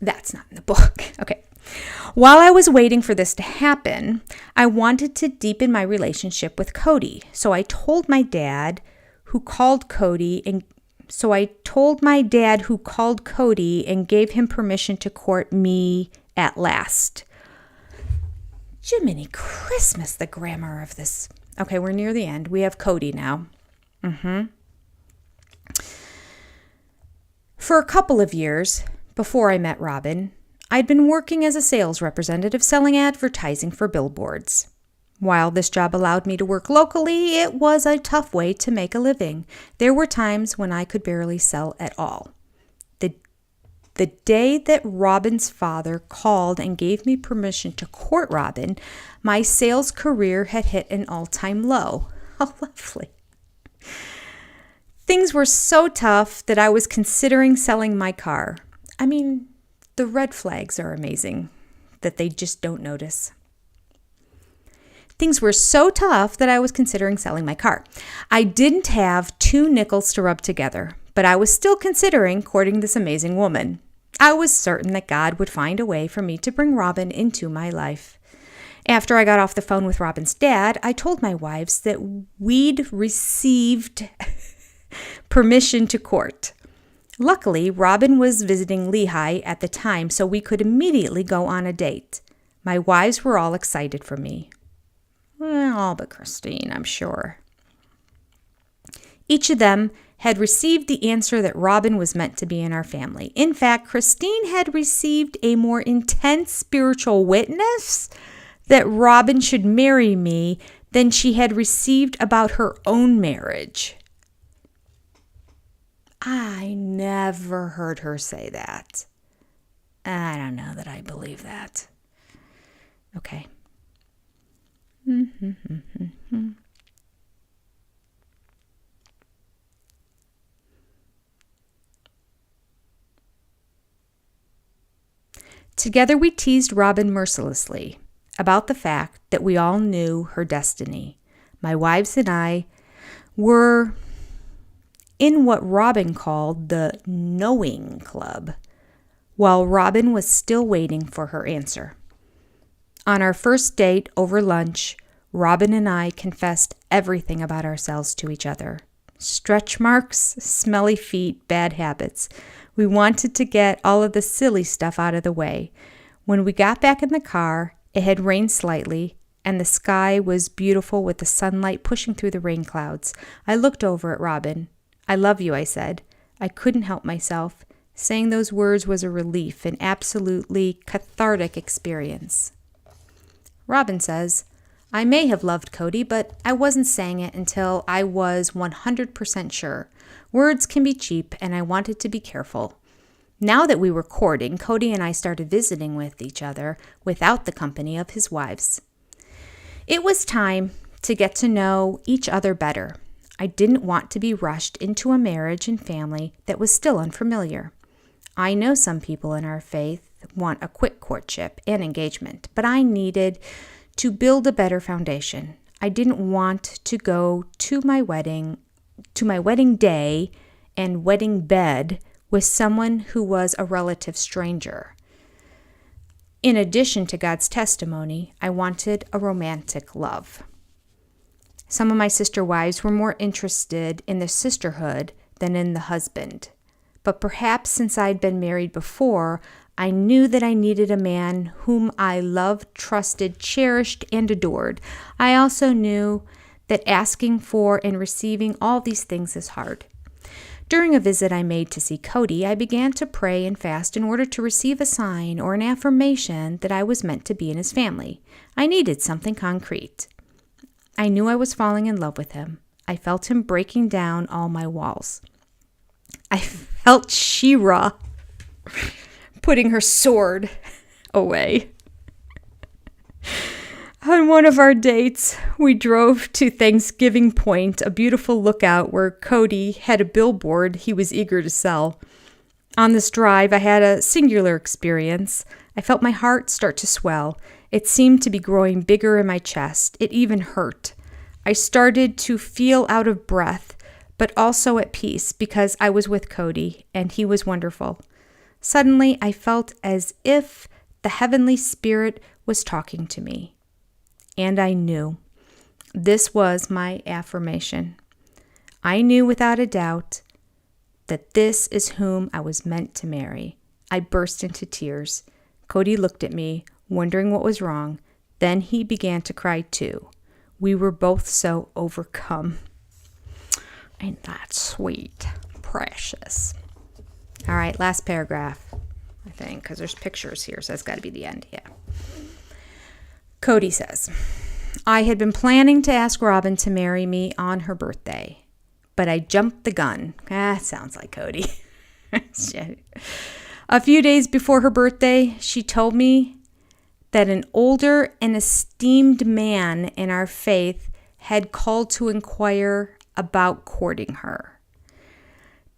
That's not in the book. Okay. While I was waiting for this to happen, I wanted to deepen my relationship with Cody. So I told my dad who called Cody and gave him permission to court me at last. Jiminy Christmas, the grammar of this. Okay, we're near the end. We have Cody now. For a couple of years before I met Robin, I'd been working as a sales representative selling advertising for billboards. While this job allowed me to work locally, it was a tough way to make a living. There were times when I could barely sell at all. The day that Robin's father called and gave me permission to court Robin, my sales career had hit an all-time low. How lovely. Things were so tough that I was considering selling my car. I mean, the red flags are amazing that they just don't notice. Things were so tough that I was considering selling my car. I didn't have 2 nickels to rub together, but I was still considering courting this amazing woman. I was certain that God would find a way for me to bring Robin into my life. After I got off the phone with Robin's dad, I told my wives that we'd received permission to court. Luckily, Robin was visiting Lehigh at the time, so we could immediately go on a date. My wives were all excited for me. Well, all but Christine, I'm sure. Each of them had received the answer that Robin was meant to be in our family. In fact, Christine had received a more intense spiritual witness that Robin should marry me than she had received about her own marriage. I never heard her say that. I don't know that I believe that. Okay. Together we teased Robin mercilessly about the fact that we all knew her destiny. My wives and I were in what Robin called the knowing club, while Robin was still waiting for her answer. On our first date over lunch, Robin and I confessed everything about ourselves to each other. Stretch marks, smelly feet, bad habits. We wanted to get all of the silly stuff out of the way. When we got back in the car, it had rained slightly, and the sky was beautiful with the sunlight pushing through the rain clouds. I looked over at Robin. "I love you," I said. I couldn't help myself. Saying those words was a relief, an absolutely cathartic experience. Robin says, "I may have loved Cody, but I wasn't saying it until I was 100% sure. Words can be cheap, and I wanted to be careful." Now that we were courting, Cody and I started visiting with each other without the company of his wives. It was time to get to know each other better. I didn't want to be rushed into a marriage and family that was still unfamiliar. I know some people in our faith want a quick courtship and engagement, but I needed to build a better foundation. I didn't want to go to my wedding day and wedding bed with someone who was a relative stranger. In addition to God's testimony, I wanted a romantic love. Some of my sister wives were more interested in the sisterhood than in the husband. But perhaps since I'd been married before, I knew that I needed a man whom I loved, trusted, cherished, and adored. I also knew that asking for and receiving all these things is hard. During a visit I made to see Cody, I began to pray and fast in order to receive a sign or an affirmation that I was meant to be in his family. I needed something concrete. I knew I was falling in love with him. I felt him breaking down all my walls. I felt She-Ra putting her sword away. On one of our dates, we drove to Thanksgiving Point, a beautiful lookout where Cody had a billboard he was eager to sell. On this drive, I had a singular experience. I felt my heart start to swell. It seemed to be growing bigger in my chest. It even hurt. I started to feel out of breath, but also at peace because I was with Cody and he was wonderful. Suddenly, I felt as if the Heavenly Spirit was talking to me. And I knew. This was my affirmation. I knew without a doubt that this is whom I was meant to marry. I burst into tears. Cody looked at me, wondering what was wrong. Then he began to cry too. We were both so overcome. Ain't that sweet? Precious. All right, last paragraph, I think, because there's pictures here, so that's got to be the end, yeah. Cody says, "I had been planning to ask Robin to marry me on her birthday, but I jumped the gun." Sounds like Cody. A few days before her birthday, she told me that an older and esteemed man in our faith had called to inquire about courting her.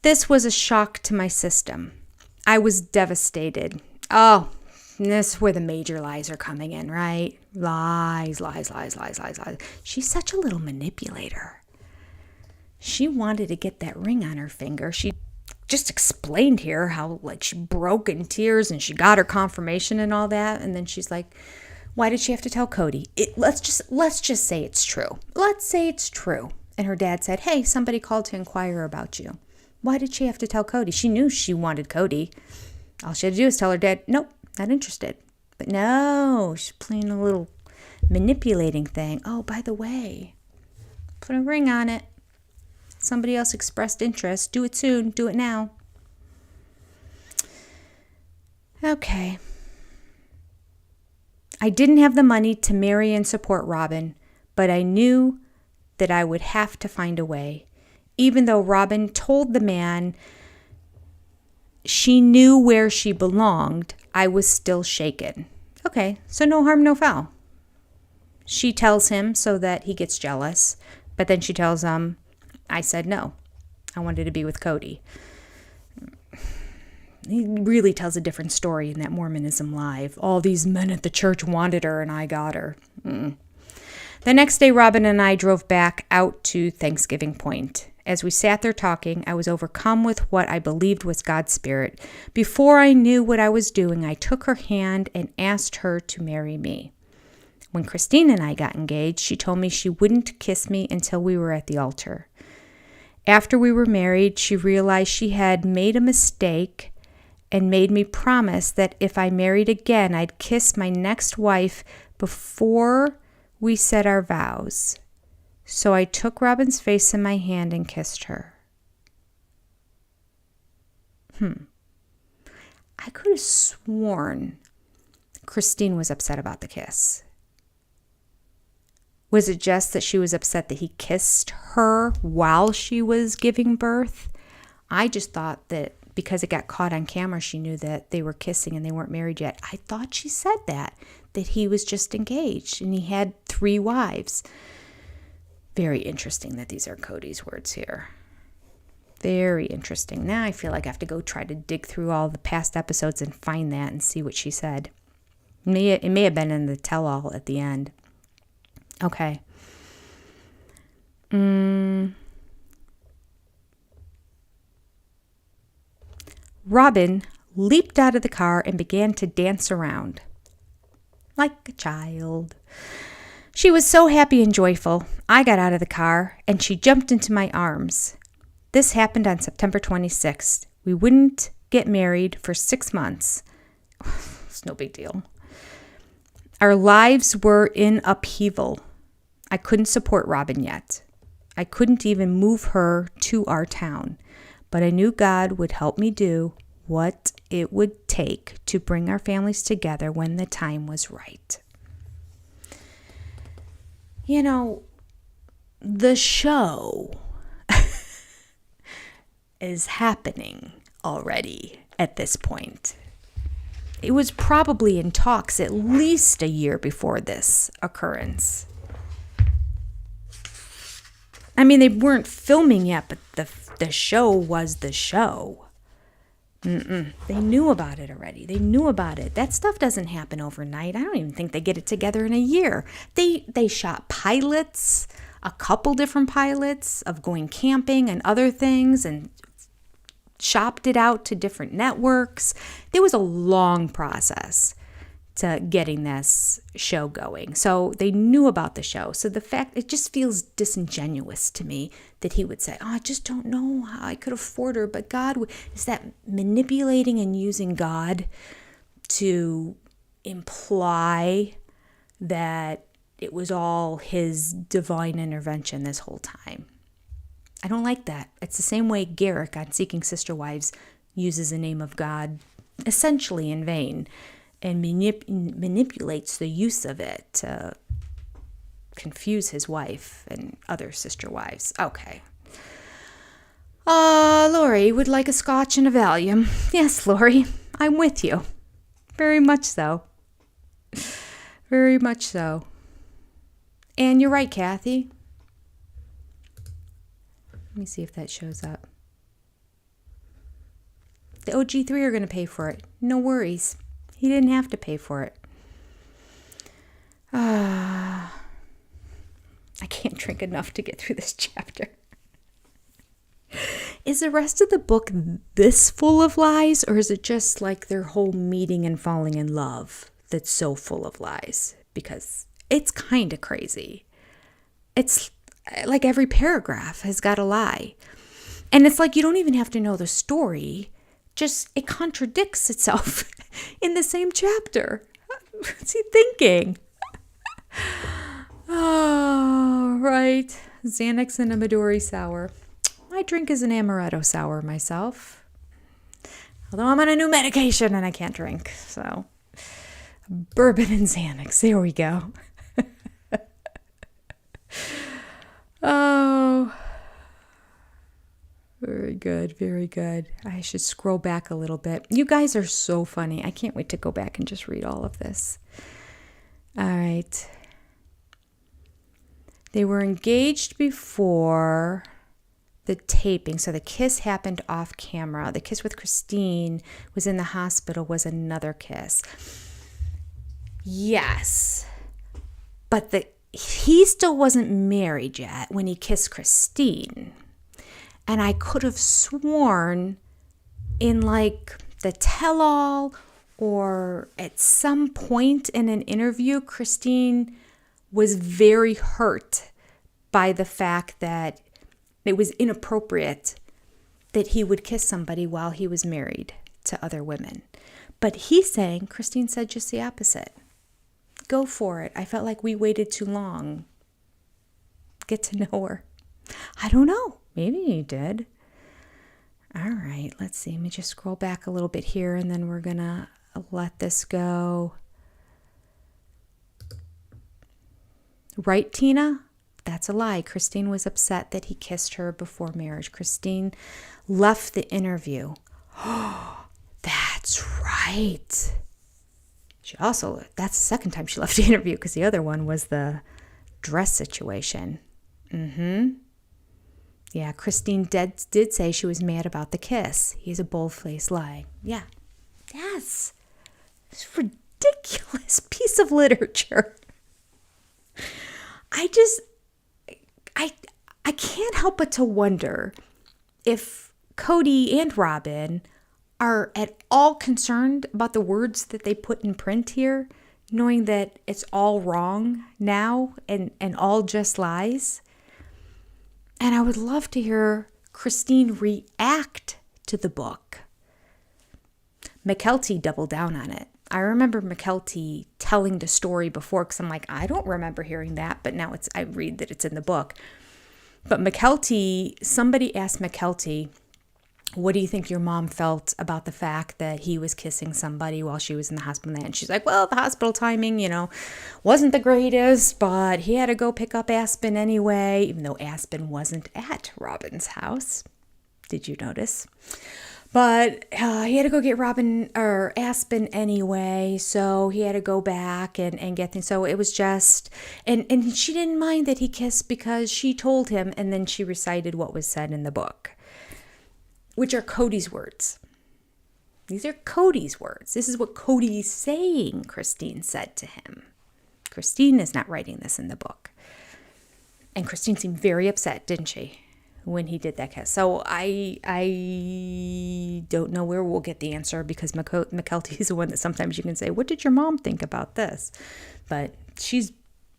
This was a shock to my system. I was devastated. Oh, this is where the major lies are coming in, right? Lies, lies, lies, lies, lies, lies. She's such a little manipulator. She wanted to get that ring on her finger. She just explained here how like she broke in tears and she got her confirmation and all that. And then she's like, why did she have to tell Cody? Let's just say it's true. Let's say it's true. And her dad said, hey, somebody called to inquire about you. Why did she have to tell Cody? She knew she wanted Cody. All she had to do was tell her dad, nope, not interested. But no, she's playing a little manipulating thing. Oh, by the way, put a ring on it. Somebody else expressed interest. Do it soon. Do it now. Okay. I didn't have the money to marry and support Robin, but I knew that I would have to find a way. Even though Robin told the man she knew where she belonged, I was still shaken. Okay, so no harm, no foul. She tells him so that he gets jealous, but then she tells him, I said no. I wanted to be with Cody. He really tells a different story in that Mormonism Live. All these men at the church wanted her and I got her. The next day, Robin and I drove back out to Thanksgiving Point. As we sat there talking, I was overcome with what I believed was God's Spirit. Before I knew what I was doing, I took her hand and asked her to marry me. When Christine and I got engaged, she told me she wouldn't kiss me until we were at the altar. After we were married, she realized she had made a mistake and made me promise that if I married again, I'd kiss my next wife before we said our vows. So I took Robin's face in my hand and kissed her. I could have sworn Christine was upset about the kiss. Was it just that she was upset that he kissed her while she was giving birth? I just thought that because it got caught on camera, she knew that they were kissing and they weren't married yet. I thought she said that he was just engaged and he had 3 wives. Very interesting that these are Cody's words here. Very interesting. Now I feel like I have to go try to dig through all the past episodes and find that and see what she said. It may have been in the tell-all at the end. Okay. Robin leaped out of the car and began to dance around like a child. She was so happy and joyful. I got out of the car and she jumped into my arms. This happened on September 26th. We wouldn't get married for 6 months. It's no big deal. Our lives were in upheaval. I couldn't support Robin yet. I couldn't even move her to our town. But I knew God would help me do what it would take to bring our families together when the time was right. You know, the show is happening already at this point. It was probably in talks at least a year before this occurrence. I mean, they weren't filming yet, but the show was the show. They knew about it already. They knew about it. That stuff doesn't happen overnight. I don't even think they get it together in a year. They shot pilots, a couple different pilots of going camping and other things, and shopped it out to different networks. There was a long process to getting this show going. So they knew about the show. So the fact, it just feels disingenuous to me that he would say, I just don't know how I could afford her. But God, is that manipulating and using God to imply that it was all his divine intervention this whole time? I don't like that. It's the same way Garrick on Seeking Sister Wives uses the name of God essentially in vain and manipulates the use of it to confuse his wife and other sister wives. Okay. Lori would like a scotch and a Valium. Yes, Lori, I'm with you. Very much so. Very much so. And you're right, Kathy. Let me see if that shows up. The OG3 are going to pay for it. No worries. He didn't have to pay for it. I can't drink enough to get through this chapter. Is the rest of the book this full of lies, or is it just like their whole meeting and falling in love that's so full of lies? Because it's kind of crazy. It's like every paragraph has got a lie. And it's like you don't even have to know the story. Just it contradicts itself in the same chapter. What's he thinking? Oh, right. Xanax and a Midori sour. My drink is an amaretto sour myself. Although I'm on a new medication and I can't drink. So, bourbon and Xanax. There we go. Oh, very good. Very good. I should scroll back a little bit. You guys are so funny. I can't wait to go back and just read all of this. All right. They were engaged before the taping. So the kiss happened off camera. The kiss with Christine was in the hospital, was another kiss. Yes. But he still wasn't married yet when he kissed Christine. And I could have sworn in like the tell-all or at some point in an interview, Christine was very hurt by the fact that it was inappropriate that he would kiss somebody while he was married to other women. But he's saying, Christine said just the opposite. Go for it. I felt like we waited too long. Get to know her. I don't know. Maybe he did. All right, let's see. Let me just scroll back a little bit here and then we're going to let this go. Right, Tina? That's a lie. Christine was upset that he kissed her before marriage. Christine left the interview. Oh, that's right. That's the second time she left the interview because the other one was the dress situation. Yeah, Christine did say she was mad about the kiss. He's a bold-faced lie. Yeah. Yes. It's a ridiculous piece of literature. I can't help but to wonder if Cody and Robin are at all concerned about the words that they put in print here, knowing that it's all wrong now and all just lies. And I would love to hear Christine react to the book. McKelty doubled down on it. I remember McKelty telling the story before because I'm like, I don't remember hearing that, but now I read that it's in the book. But somebody asked McKelty, what do you think your mom felt about the fact that he was kissing somebody while she was in the hospital? And she's like, well, the hospital timing, wasn't the greatest, but he had to go pick up Aspen anyway, even though Aspen wasn't at Robin's house. Did you notice? But he had to go get Aspen anyway, so he had to go back and get things. So it was just, and she didn't mind that he kissed because she told him, and then she recited what was said in the book, which are Cody's words. These are Cody's words. This is what Cody's saying Christine said to him. Christine is not writing this in the book. And Christine seemed very upset, didn't she, when he did that kiss? So I don't know where we'll get the answer because McKelty is the one that sometimes you can say, what did your mom think about this? But she's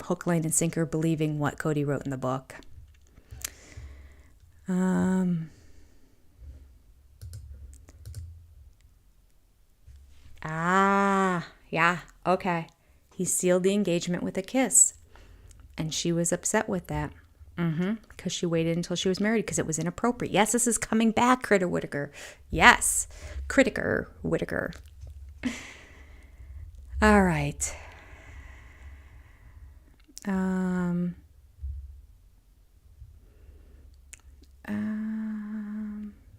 hook, line, and sinker believing what Cody wrote in the book. Yeah, okay. He sealed the engagement with a kiss. And she was upset with that. Because she waited until she was married because it was inappropriate. Yes, this is coming back, Critter Whittaker. Yes, Critiker Whittaker. All right.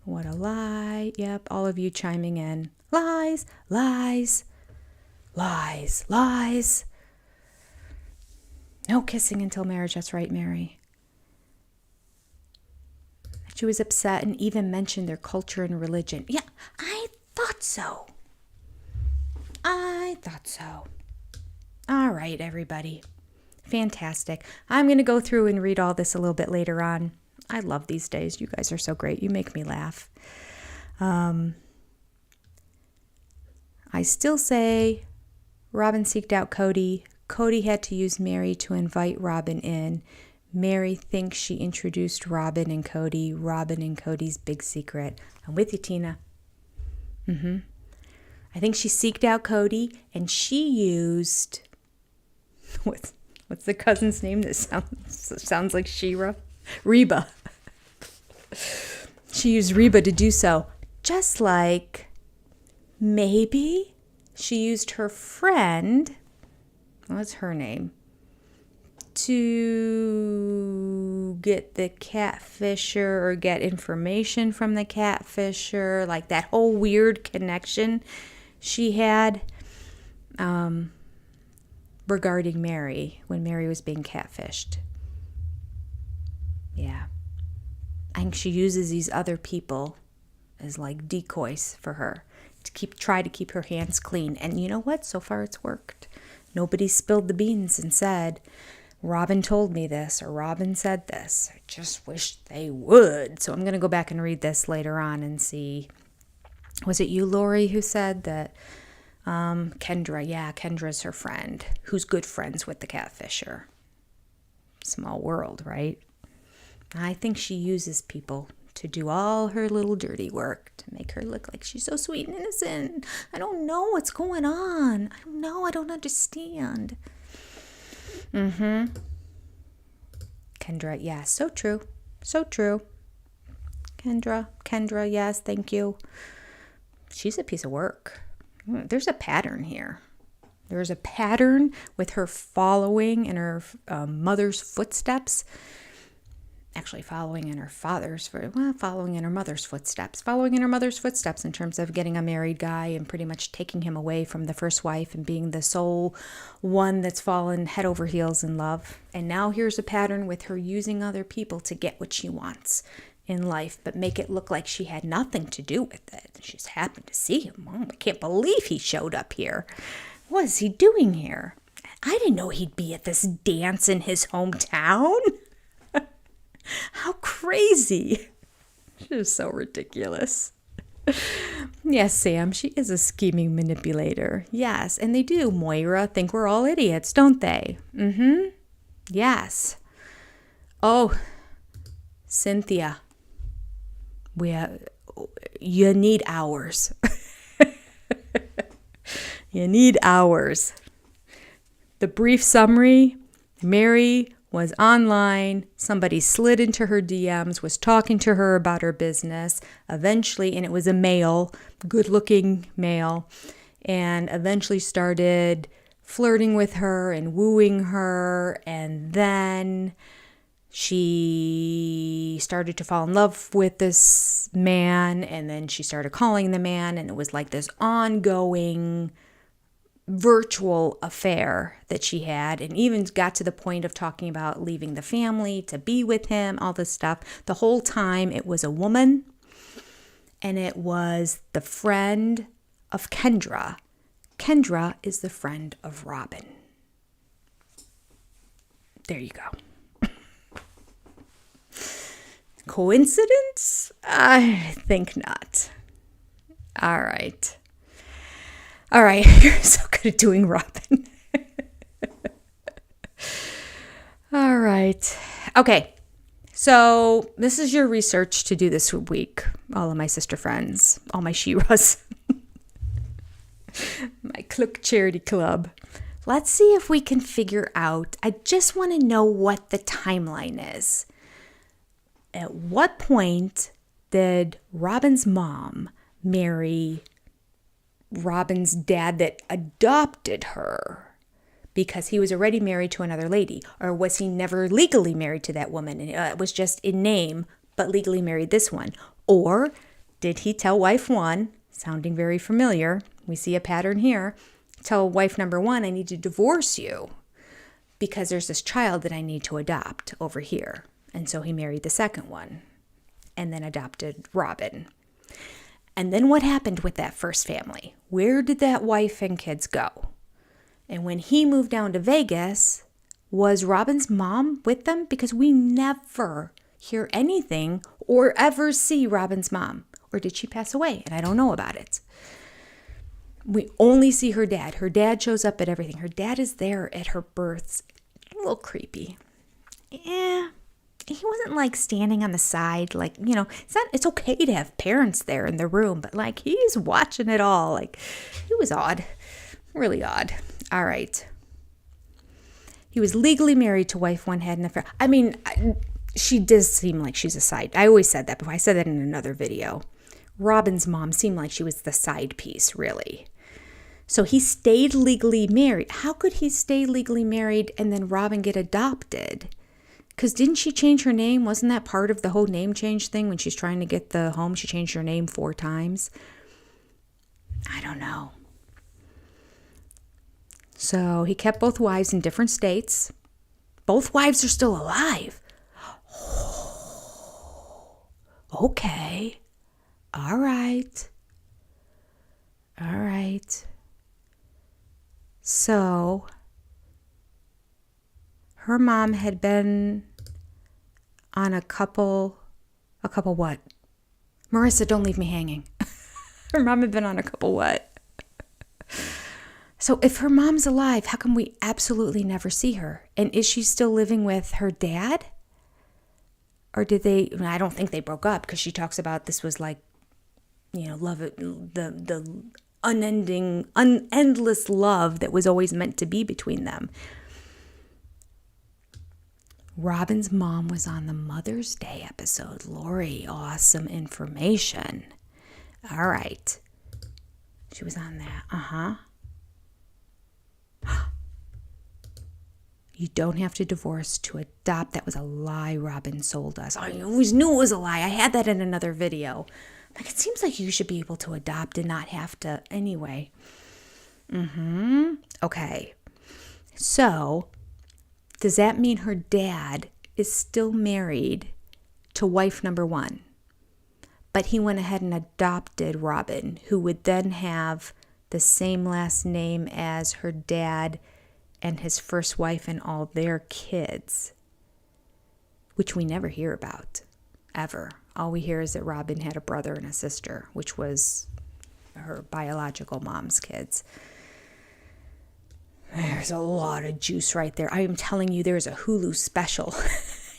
What a lie. Yep, all of you chiming in. Lies, lies, lies, lies. No kissing until marriage. That's right, Mary. She was upset and even mentioned their culture and religion. Yeah, I thought so. I thought so. All right, everybody. Fantastic. I'm going to go through and read all this a little bit later on. I love these days. You guys are so great. You make me laugh. I still say Robin seeked out Cody. Cody had to use Mary to invite Robin in. Mary thinks she introduced Robin and Cody. Robin and Cody's big secret. I'm with you, Tina. I think she seeked out Cody, and she used... What's the cousin's name that sounds like Shira? Reba. She used Reba to do so. Just like maybe she used her friend, what's her name, to get the catfisher or get information from the catfisher, like that whole weird connection she had regarding Mary when Mary was being catfished. Yeah. I think she uses these other people as like decoys for her to try to keep her hands clean. And you know what? So far it's worked. Nobody spilled the beans and said, Robin told me this or Robin said this. I just wish they would. So I'm going to go back and read this later on and see. Was it you, Lori, who said that Kendra? Yeah, Kendra's her friend who's good friends with the catfisher. Small world, right? I think she uses people to do all her little dirty work to make her look like she's so sweet and innocent. I don't know what's going on. I don't know. I don't understand. Kendra, yeah, so true. So true. Kendra, yes, thank you. She's a piece of work. There's a pattern here. There's a pattern with her following in her mother's footsteps. Actually, following in her mother's footsteps. Following in her mother's footsteps in terms of getting a married guy and pretty much taking him away from the first wife and being the sole one that's fallen head over heels in love. And now here's a pattern with her using other people to get what she wants in life, but make it look like she had nothing to do with it. She just happened to see him. Oh, I can't believe he showed up here. What is he doing here? I didn't know he'd be at this dance in his hometown. How crazy. She is so ridiculous. Yes, Sam, she is a scheming manipulator. Yes, and they do, Moira, think we're all idiots, don't they? Yes. Oh, Cynthia. You need hours. You need hours. The brief summary, Mary was online, somebody slid into her DMs, was talking to her about her business, eventually, and it was a male, good-looking male, and eventually started flirting with her and wooing her, and then she started to fall in love with this man, and then she started calling the man, and it was like this ongoing virtual affair that she had, and even got to the point of talking about leaving the family to be with him, all this stuff. The whole time it was a woman, and it was the friend of Kendra. Kendra is the friend of Robin. There you go. Coincidence? I think not. All right. You're so good at doing Robin. All right. Okay. So this is your research to do this week. All of my sister friends, all my Shiras, my Cloak charity club. Let's see if we can figure out. I just want to know what the timeline is. At what point did Robin's mom marry Robin's dad that adopted her because he was already married to another lady? Or was he never legally married to that woman? And it was just in name, but legally married this one. Or did he tell wife one, sounding very familiar, we see a pattern here, tell wife number one, I need to divorce you because there's this child that I need to adopt over here. And so he married the second one and then adopted Robin. And then what happened with that first family? Where did that wife and kids go? And when he moved down to Vegas, was Robin's mom with them? Because we never hear anything or ever see Robin's mom. Or did she pass away? And I don't know about it. We only see her dad. Her dad shows up at everything. Her dad is there at her births. A little creepy. Yeah. He wasn't like standing on the side, like, it's okay to have parents there in the room, but like he's watching it all. Like, it was odd, really odd. All right. He was legally married to wife one had an affair. I mean, she does seem like she's a side. I always said that before. I said that in another video. Robin's mom seemed like she was the side piece, really. So he stayed legally married. How could he stay legally married and then Robin get adopted? Because didn't she change her name? Wasn't that part of the whole name change thing when she's trying to get the home? She changed her name 4 times. I don't know. So he kept both wives in different states. Both wives are still alive. Oh, okay. All right. So her mom had been on a couple what? Marissa, don't leave me hanging. Her mom had been on a couple what? So if her mom's alive, how come we absolutely never see her? And is she still living with her dad? Or did they, I don't think they broke up because she talks about this was like, love, the endless love that was always meant to be between them. Robin's mom was on the Mother's Day episode. Lori, awesome information. All right. She was on that. You don't have to divorce to adopt. That was a lie Robin sold us. I always knew it was a lie. I had that in another video. Like, it seems like you should be able to adopt and not have to anyway. Okay. So, does that mean her dad is still married to wife number 1? But he went ahead and adopted Robin, who would then have the same last name as her dad and his first wife and all their kids, which we never hear about, ever. All we hear is that Robin had a brother and a sister, which was her biological mom's kids. There's a lot of juice right there. I am telling you, there's a Hulu special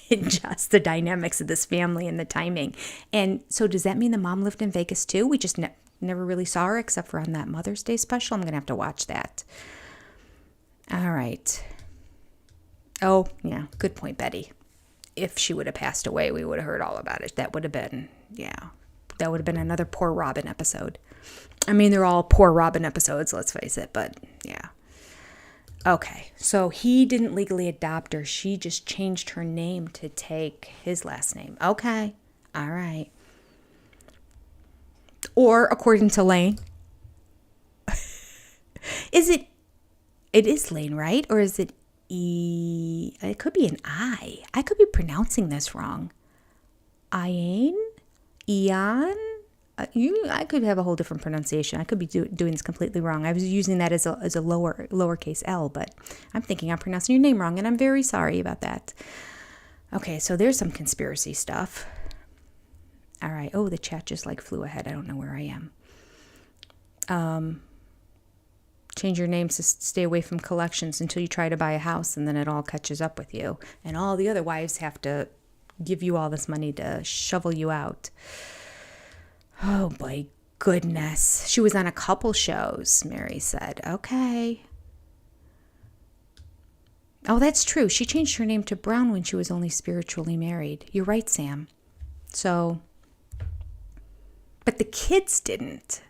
in just the dynamics of this family and the timing. And so does that mean the mom lived in Vegas too? We just never really saw her except for on that Mother's Day special. I'm going to have to watch that. All right. Oh, yeah. Good point, Betty. If she would have passed away, we would have heard all about it. That would have been another poor Robin episode. I mean, they're all poor Robin episodes, let's face it, but yeah. Okay, so he didn't legally adopt her. She just changed her name to take his last name. Okay, all right. Or, according to Lane, it is Lane, right? Or is it E? It could be an I. I could be pronouncing this wrong. Ian? Eon? I could have a whole different pronunciation. I could be doing this completely wrong. I was using that as a lowercase L, but I'm thinking I'm pronouncing your name wrong, and I'm very sorry about that. Okay, so there's some conspiracy stuff. All right. Oh, the chat just flew ahead. I don't know where I am. Change your names to stay away from collections until you try to buy a house, and then it all catches up with you. And all the other wives have to give you all this money to shovel you out. Oh, my goodness. She was on a couple shows, Mary said. Okay. Oh, that's true. She changed her name to Brown when she was only spiritually married. You're right, Sam. So, but the kids didn't.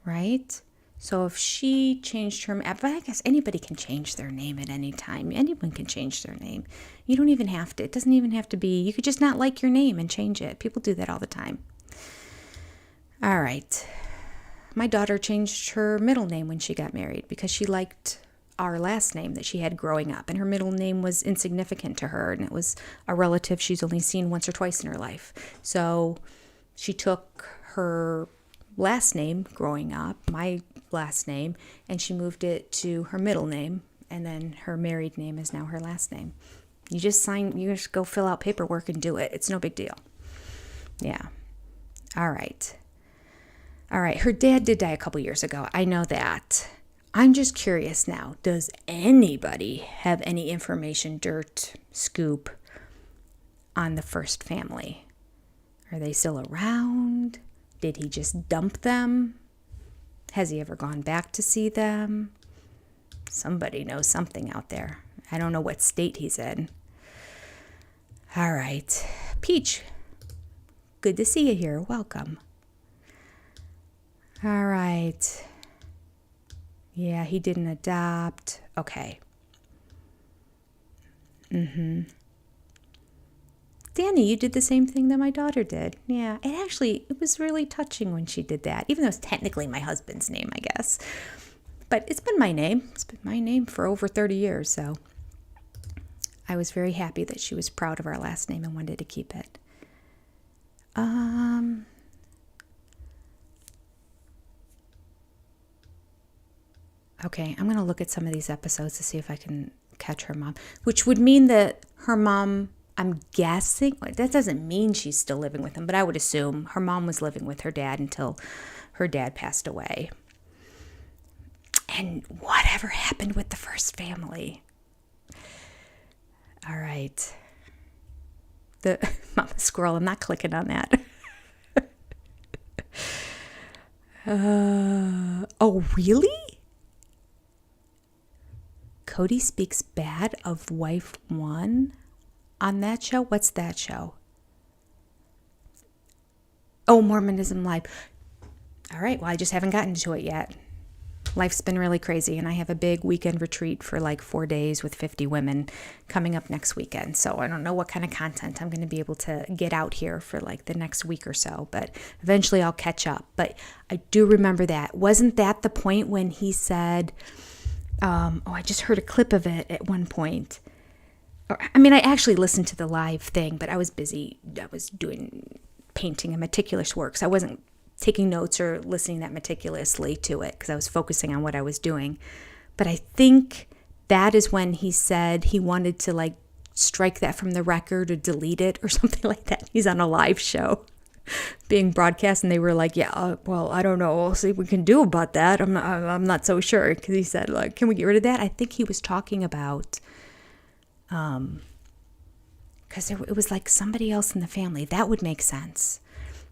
Right? So if she changed her, but I guess anybody can change their name at any time. Anyone can change their name. You don't even have to. It doesn't even have to be. You could just not like your name and change it. People do that all the time. All right. My daughter changed her middle name when she got married because she liked our last name that she had growing up. And her middle name was insignificant to her. And it was a relative she's only seen once or twice in her life. So She took her last name growing up, my last name, and she moved it to her middle name, and then her married name is now her last name. You just go fill out paperwork and do it. It's no big deal. Yeah. All right. Her dad did die a couple years ago. I know that. I'm just curious now. Does anybody have any information, dirt, scoop on the first family? Are they still around? Did he just dump them? Has he ever gone back to see them? Somebody knows something out there. I don't know what state he's in. All right. Peach, good to see you here. Welcome. All right. Yeah, he didn't adopt. Okay. Danny, you did the same thing that my daughter did. Yeah, it was really touching when she did that, even though it's technically my husband's name, I guess. But it's been my name. It's been my name for over 30 years, so I was very happy that she was proud of our last name and wanted to keep it. Okay, I'm going to look at some of these episodes to see if I can catch her mom, which would mean that her mom, I'm guessing, that doesn't mean she's still living with him, but I would assume her mom was living with her dad until her dad passed away. And whatever happened with the first family? All right. The Mama Squirrel, I'm not clicking on that. Oh, really? Cody speaks bad of wife one on that show? What's that show? Oh, Mormonism Live. All right, well, I just haven't gotten to it yet. Life's been really crazy, and I have a big weekend retreat for like 4 days with 50 women coming up next weekend. So I don't know what kind of content I'm going to be able to get out here for like the next week or so, but eventually I'll catch up. But I do remember that. Wasn't that the point when he said, I just heard a clip of it at one point. I actually listened to the live thing, but I was busy. I was doing painting and meticulous work, so I wasn't taking notes or listening that meticulously to it because I was focusing on what I was doing. But I think that is when he said he wanted to like strike that from the record or delete it or something like that. He's on a live show being broadcast, and they were like, yeah, well, I don't know. We'll see what we can do about that. I'm not so sure, because he said, like, can we get rid of that? I think he was talking about, because it was like somebody else in the family. That would make sense.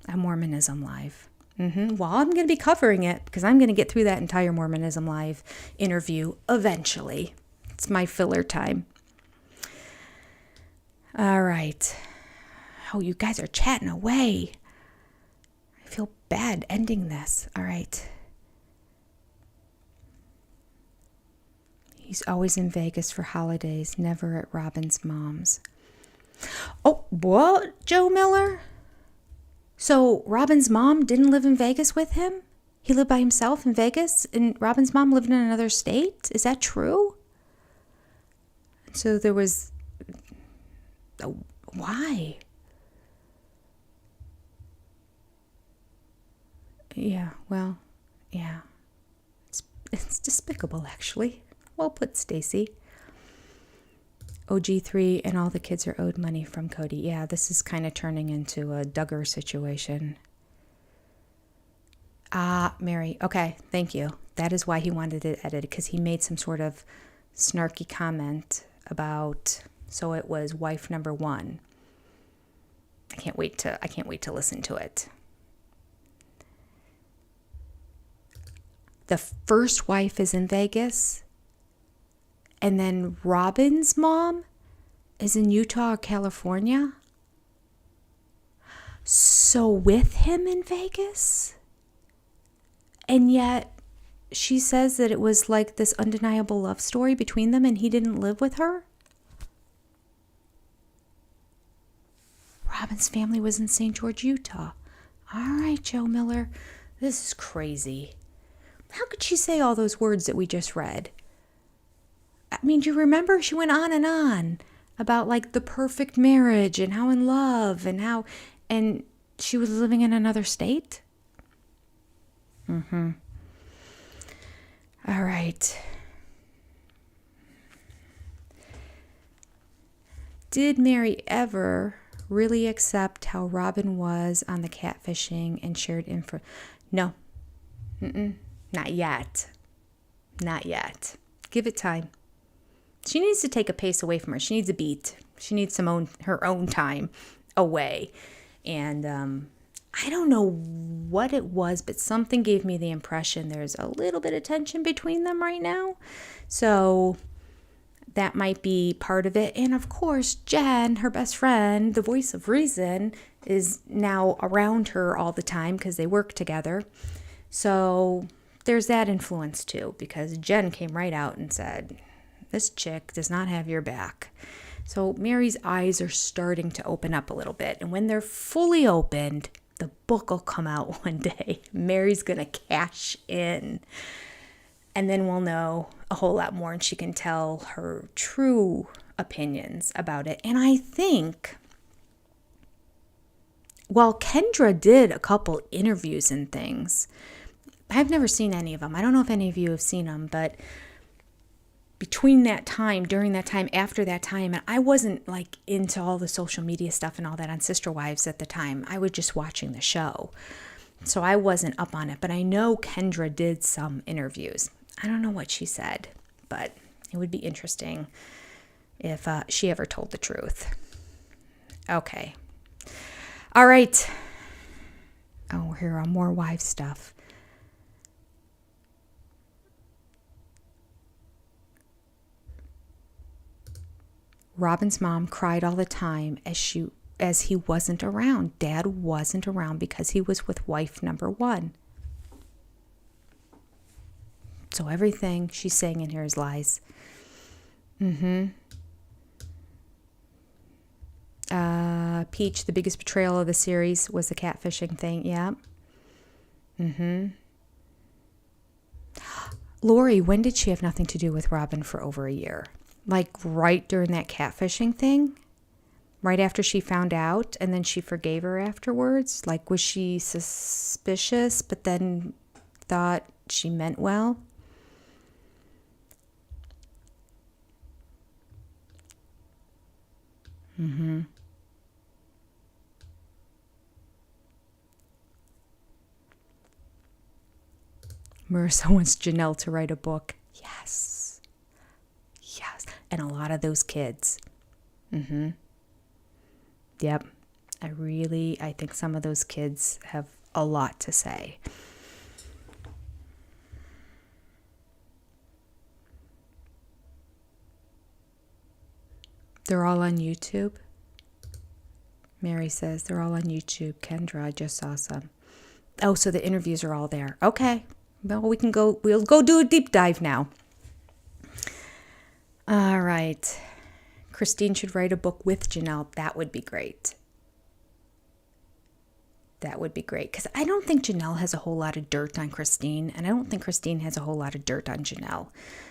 A Mormonism Live. Well, I'm going to be covering it because I'm going to get through that entire Mormonism Live interview eventually. It's my filler time. All right. Oh, you guys are chatting away. I feel bad ending this. All right. He's always in Vegas for holidays, never at Robin's mom's. Oh, what, Joe Miller? So Robin's mom didn't live in Vegas with him? He lived by himself in Vegas, and Robin's mom lived in another state? Is that true? So there was... Oh, why? Yeah, well, yeah. It's despicable, actually. Well put, Stacy. OG3 and all the kids are owed money from Cody. Yeah, this is kind of turning into a Duggar situation. Mary. Okay, thank you. That is why he wanted it edited, because he made some sort of snarky comment about, so it was wife number one. I can't wait to listen to it. The first wife is in Vegas, and then Robin's mom is in Utah or California. So with him in Vegas? And yet she says that it was like this undeniable love story between them and he didn't live with her? Robin's family was in St. George, Utah. All right, Joe Miller. This is crazy. How could she say all those words that we just read? I mean, do you remember? She went on about like the perfect marriage and how in love and how, and She was living in another state? All right. Did Mary ever really accept how Robin was on the catfishing and shared info? No. Not yet. Not yet. Give it time. She needs to take a pace away from her. She needs a beat. She needs her own time away. And I don't know what it was, but something gave me the impression there's a little bit of tension between them right now. So that might be part of it. And of course, Jen, her best friend, the voice of reason, is now around her all the time because they work together. So there's that influence too, because Jen came right out and said, this chick does not have your back. So Mary's eyes are starting to open up a little bit. And when they're fully opened, the book will come out one day. Mary's going to cash in. And then we'll know a whole lot more and she can tell her true opinions about it. And I think, while Kendra did a couple interviews and things, I've never seen any of them. I don't know if any of you have seen them, but between that time, during that time, after that time, and I wasn't like into all the social media stuff and all that on Sister Wives at the time. I was just watching the show. So I wasn't up on it, but I know Kendra did some interviews. I don't know what she said, but it would be interesting if she ever told the truth. Okay. All right. Oh, here are more wives stuff. Robin's mom cried all the time as he wasn't around. Dad wasn't around because he was with wife number 1. So everything she's saying in here is lies. Peach, the biggest betrayal of the series was the catfishing thing. Yeah. Lori, when did she have nothing to do with Robin for over a year? Like right during that catfishing thing? Right after she found out and then she forgave her afterwards? Like, was she suspicious but then thought she meant well? Marissa wants Janelle to write a book. Yes. And a lot of those kids. Yep. I think some of those kids have a lot to say. They're all on YouTube. Mary says they're all on YouTube. Kendra, I just saw some. Oh, so the interviews are all there. Okay. Well, we'll go do a deep dive now. All right. Christine should write a book with Janelle. That would be great. That would be great. Because I don't think Janelle has a whole lot of dirt on Christine. And I don't think Christine has a whole lot of dirt on Janelle.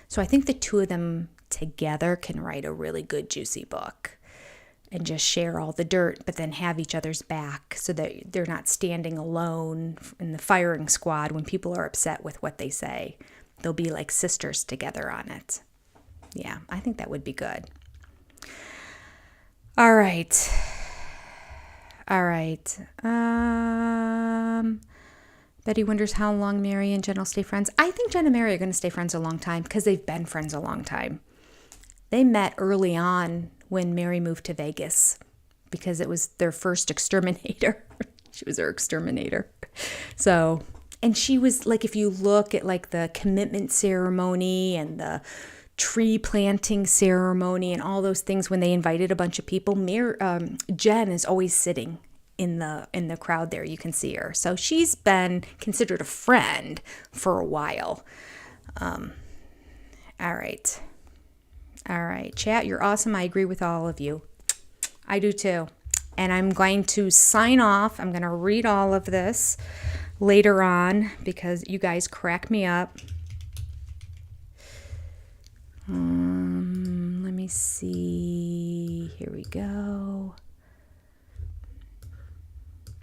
So I think the two of them together can write a really good, juicy book. And just share all the dirt, but then have each other's back so that they're not standing alone in the firing squad when people are upset with what they say. They'll be like sisters together on it. Yeah, I think that would be good. All right. Betty wonders how long Mary and Jen will stay friends. I think Jen and Mary are going to stay friends a long time because they've been friends a long time. They met early on when Mary moved to Vegas because it was their first exterminator. She was her exterminator. So, and she was like, if you look at like the commitment ceremony and the tree planting ceremony and all those things when they invited a bunch of people, Jen is always sitting in the crowd there. You can see her. So she's been considered a friend for a while. All right. Chat, you're awesome. I agree with all of you. I do too. And I'm going to sign off. I'm going to read all of this later on because you guys crack me up. Let me see. Here we go.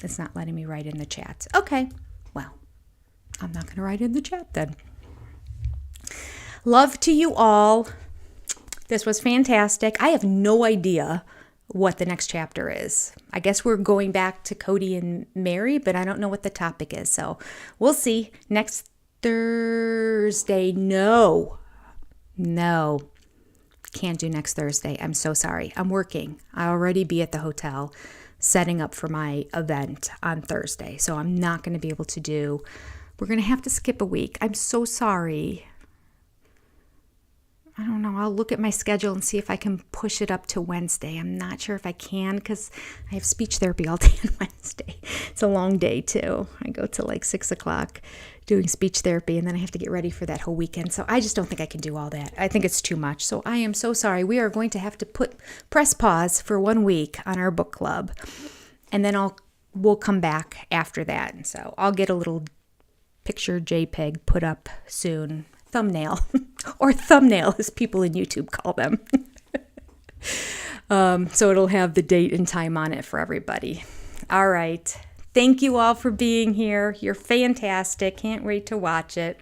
It's not letting me write in the chat. Okay, well, I'm not going to write in the chat then. Love to you all. This was fantastic. I have no idea what the next chapter is. I guess we're going back to Cody and Mary, but I don't know what the topic is. So we'll see. Next Thursday. No. Can't do next Thursday. I'm so sorry. I'm working. I'll already be at the hotel setting up for my event on Thursday. So I'm not going to be able to do. We're going to have to skip a week. I'm so sorry. I don't know. I'll look at my schedule and see if I can push it up to Wednesday. I'm not sure if I can because I have speech therapy all day on Wednesday. It's a long day too. I go to like 6 o'clock doing speech therapy and then I have to get ready for that whole weekend. So I just don't think I can do all that. I think it's too much. So I am so sorry. We are going to have to press pause for 1 week on our book club. And then we'll come back after that. And so I'll get a little picture JPEG put up soon. Thumbnail, or thumbnail as people in YouTube call them. So it'll have the date and time on it for everybody. All right. Thank you all for being here. You're fantastic. Can't wait to watch it.